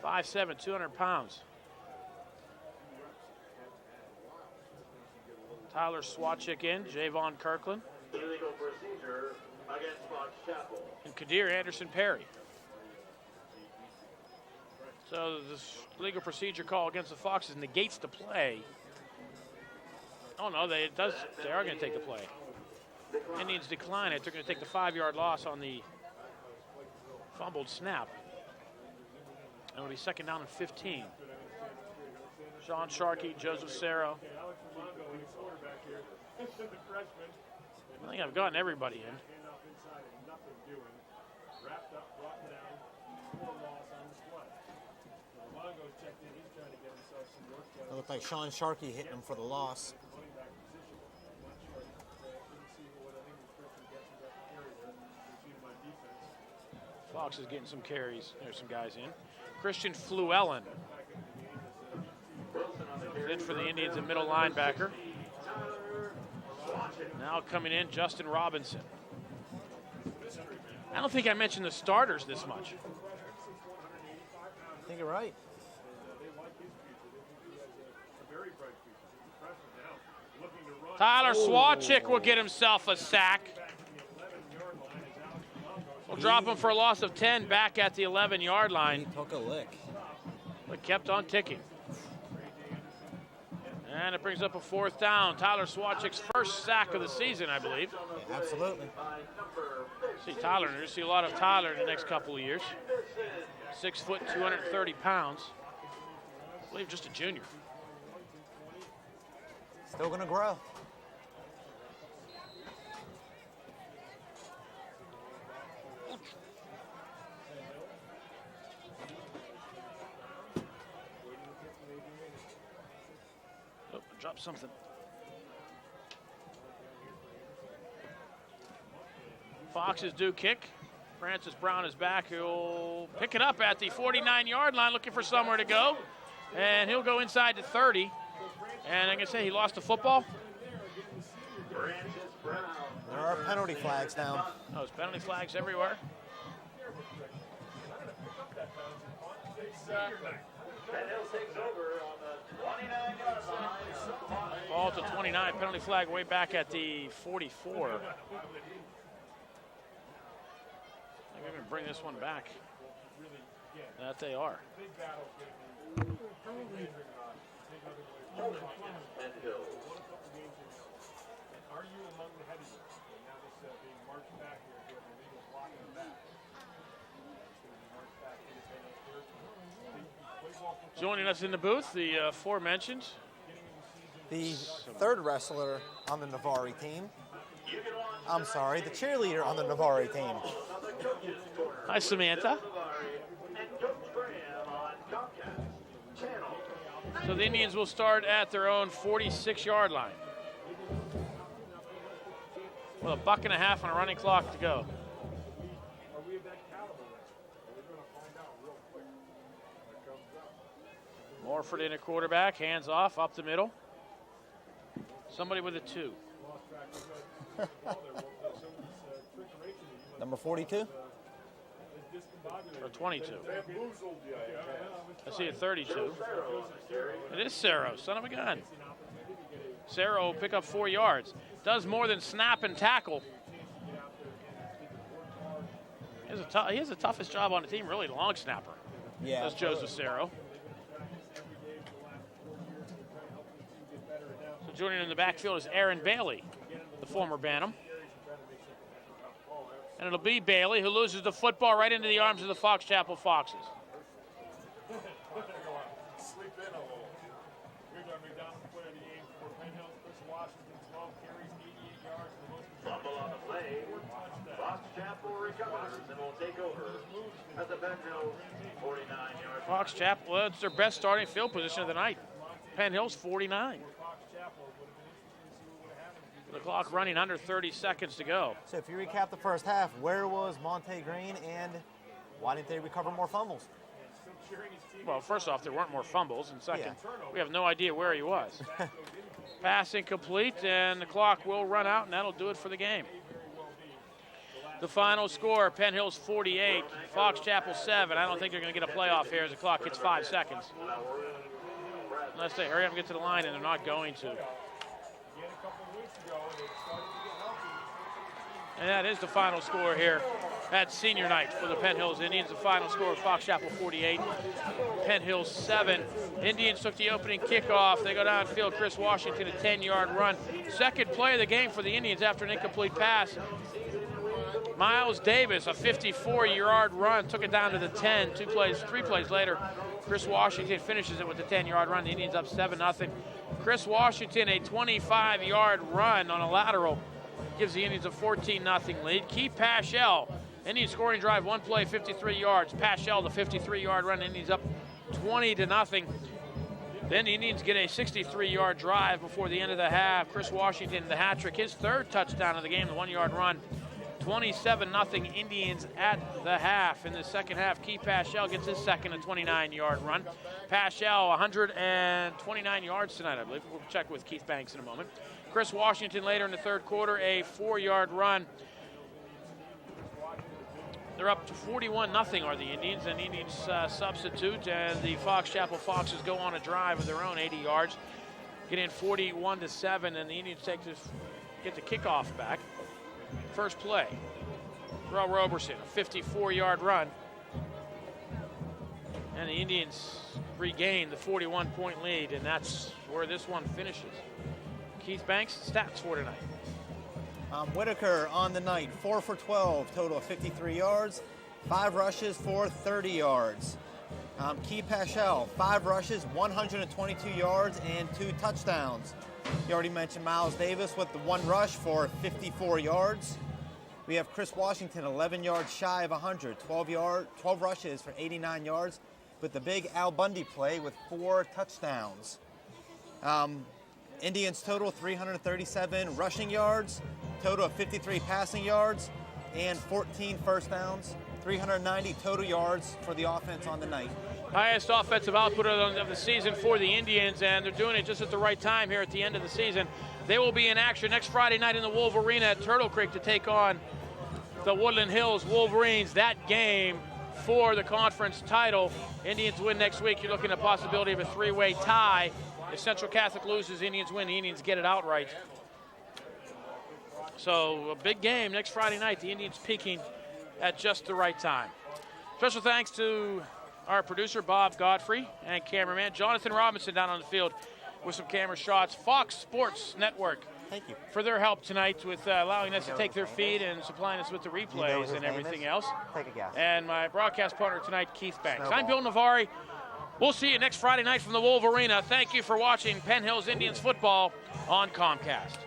5'7", 200 pounds. Tyler Swatchick in, Javon Kirkland. Illegal procedure against Fox Chapel. And Kadir Anderson-Perry. So this legal procedure call against the Foxes negates the play. Oh no, they are going to take the play. Indians decline it. They're going to take the 5-yard loss on the fumbled snap. And it'll be 2nd down and 15. Sean Sharkey, Joseph Serra. I think I've gotten everybody in. It looked like Sean Sharkey hitting him for the loss. Fox is getting some carries. There's some guys in. Christian Fluellen is in for the Indians, a middle linebacker. Now coming in, Justin Robinson. I don't think I mentioned the starters this much. I think you're right. Tyler Swatchick will get himself a sack. We'll drop him for a loss of 10 back at the 11-yard line. He took a lick. But kept on ticking. And it brings up a 4th down. Tyler Swatchick's first sack of the season, I believe. Yeah, absolutely. See Tyler, you're going to see a lot of Tyler in the next couple of years. 6 foot, 230 pounds. I believe just a junior. Still going to grow. Oh, dropped something. Foxes do kick. Francis Brown is back. He'll pick it up at the 49-yard line, looking for somewhere to go. And he'll go inside to 30. And I'm going to say he lost the football. There are penalty flags now. Oh, there's penalty flags everywhere. Hill takes over on the 29-yard line. Ball to 29. Penalty flag way back at the 44. Maybe even bring this one back. That they are. Big battle. Are you among the heavyweights? And now this being marched back here, the Eagles blocking them back. Joining us in the booth, the aforementioned. The third wrestler on the Navarre team. I'm sorry, the cheerleader on the Navarre team. Hi, Samantha. So the Indians will start at their own 46-yard line. With a buck and a half on a running clock to go. Morford in a quarterback, hands off, up the middle. Somebody with a 2. Number 42? Or 22. I see a 32. It is Cerro, son of a gun. Cerro will pick up 4 yards. Does more than snap and tackle. He has the toughest job on the team, really, long snapper. Yeah. Does Joseph Cerro. So joining in the backfield is Aaron Bailey, the former Bantam. And it'll be Bailey who loses the football right into the arms of the Fox Chapel Foxes. Sleep in a little. Here's our McDonald's player of the game for Penn Hills, Chris Washington, 12 carries, 88 yards, and the most. Fumble on the play. Fox Chapel recovers and will take over at the Penn Hills 49-yard. Fox Chapel, well, it's their best starting field position of the night. Penn Hills 49. The clock running under 30 seconds to go. So if you recap the first half, where was Monte Green and why didn't they recover more fumbles? Well, first off, there weren't more fumbles, and second, we have no idea where he was. Pass incomplete, and the clock will run out, and that'll do it for the game. The final score, Penn Hills 48, Fox Chapel 7. I don't think they're going to get a playoff here as the clock hits 5 seconds. Unless they hurry up and get to the line, and they're not going to. And that is the final score here at senior night for the Penn Hills Indians. The final score of Fox Chapel 48, Penn Hills 7. Indians took the opening kickoff. They go downfield. Chris Washington, a 10-yard run. Second play of the game for the Indians after an incomplete pass. Miles Davis, a 54-yard run, took it down to the 10. 3 plays later, Chris Washington finishes it with a 10-yard run. The Indians up 7-0. Chris Washington, a 25-yard run on a lateral, gives the Indians a 14-0 lead. Keith Paschal, Indian scoring drive, 1 play, 53 yards. Paschal, the 53-yard run, Indians up 20-0. Then the Indians get a 63-yard drive before the end of the half. Chris Washington, the hat trick, his 3rd touchdown of the game, the 1-yard run. 27-0 Indians at the half. In the second half, Keith Paschal gets his 2nd, a 29-yard run. Paschal, 129 yards tonight, I believe. We'll check with Keith Banks in a moment. Chris Washington later in the third quarter, a 4-yard run. They're up to 41-0 are the Indians, and the Indians substitute, and the Fox Chapel Foxes go on a drive of their own 80 yards, get in 41-7, and the Indians get the kickoff back. First play, Terrell Roberson, a 54-yard run, and the Indians regain the 41-point lead, and that's where this one finishes. Keith Banks, stats for tonight. Whitaker on the night, 4 for 12, total of 53 yards, 5 rushes for 30 yards. Keith Paschal, 5 rushes, 122 yards, and 2 touchdowns. You already mentioned Miles Davis with the 1 rush for 54 yards. We have Chris Washington, 11 yards shy of 100, 12 rushes for 89 yards, with the big Al Bundy play with 4 touchdowns. Indians total 337 rushing yards, total of 53 passing yards, and 14 first downs, 390 total yards for the offense on the night. Highest offensive output of the season for the Indians, and they're doing it just at the right time here at the end of the season. They will be in action next Friday night in the Wolf Arena at Turtle Creek to take on the Woodland Hills Wolverines. That game for the conference title. Indians win next week. You're looking at a possibility of a 3-way tie. If Central Catholic loses, Indians win. The Indians get it outright. So a big game next Friday night. The Indians peaking at just the right time. Special thanks to our producer, Bob Godfrey, and cameraman Jonathan Robinson down on the field with some camera shots. Fox Sports Network, Thank you. for their help tonight with allowing us to take their feed and supplying us with the Do you know replays his and name everything is? else. Take a guess. And my broadcast partner tonight, Keith Banks. Snowball. I'm Bill Navari. We'll see you next Friday night from the Wolverina. Thank you for watching Penn Hills Indians football on Comcast.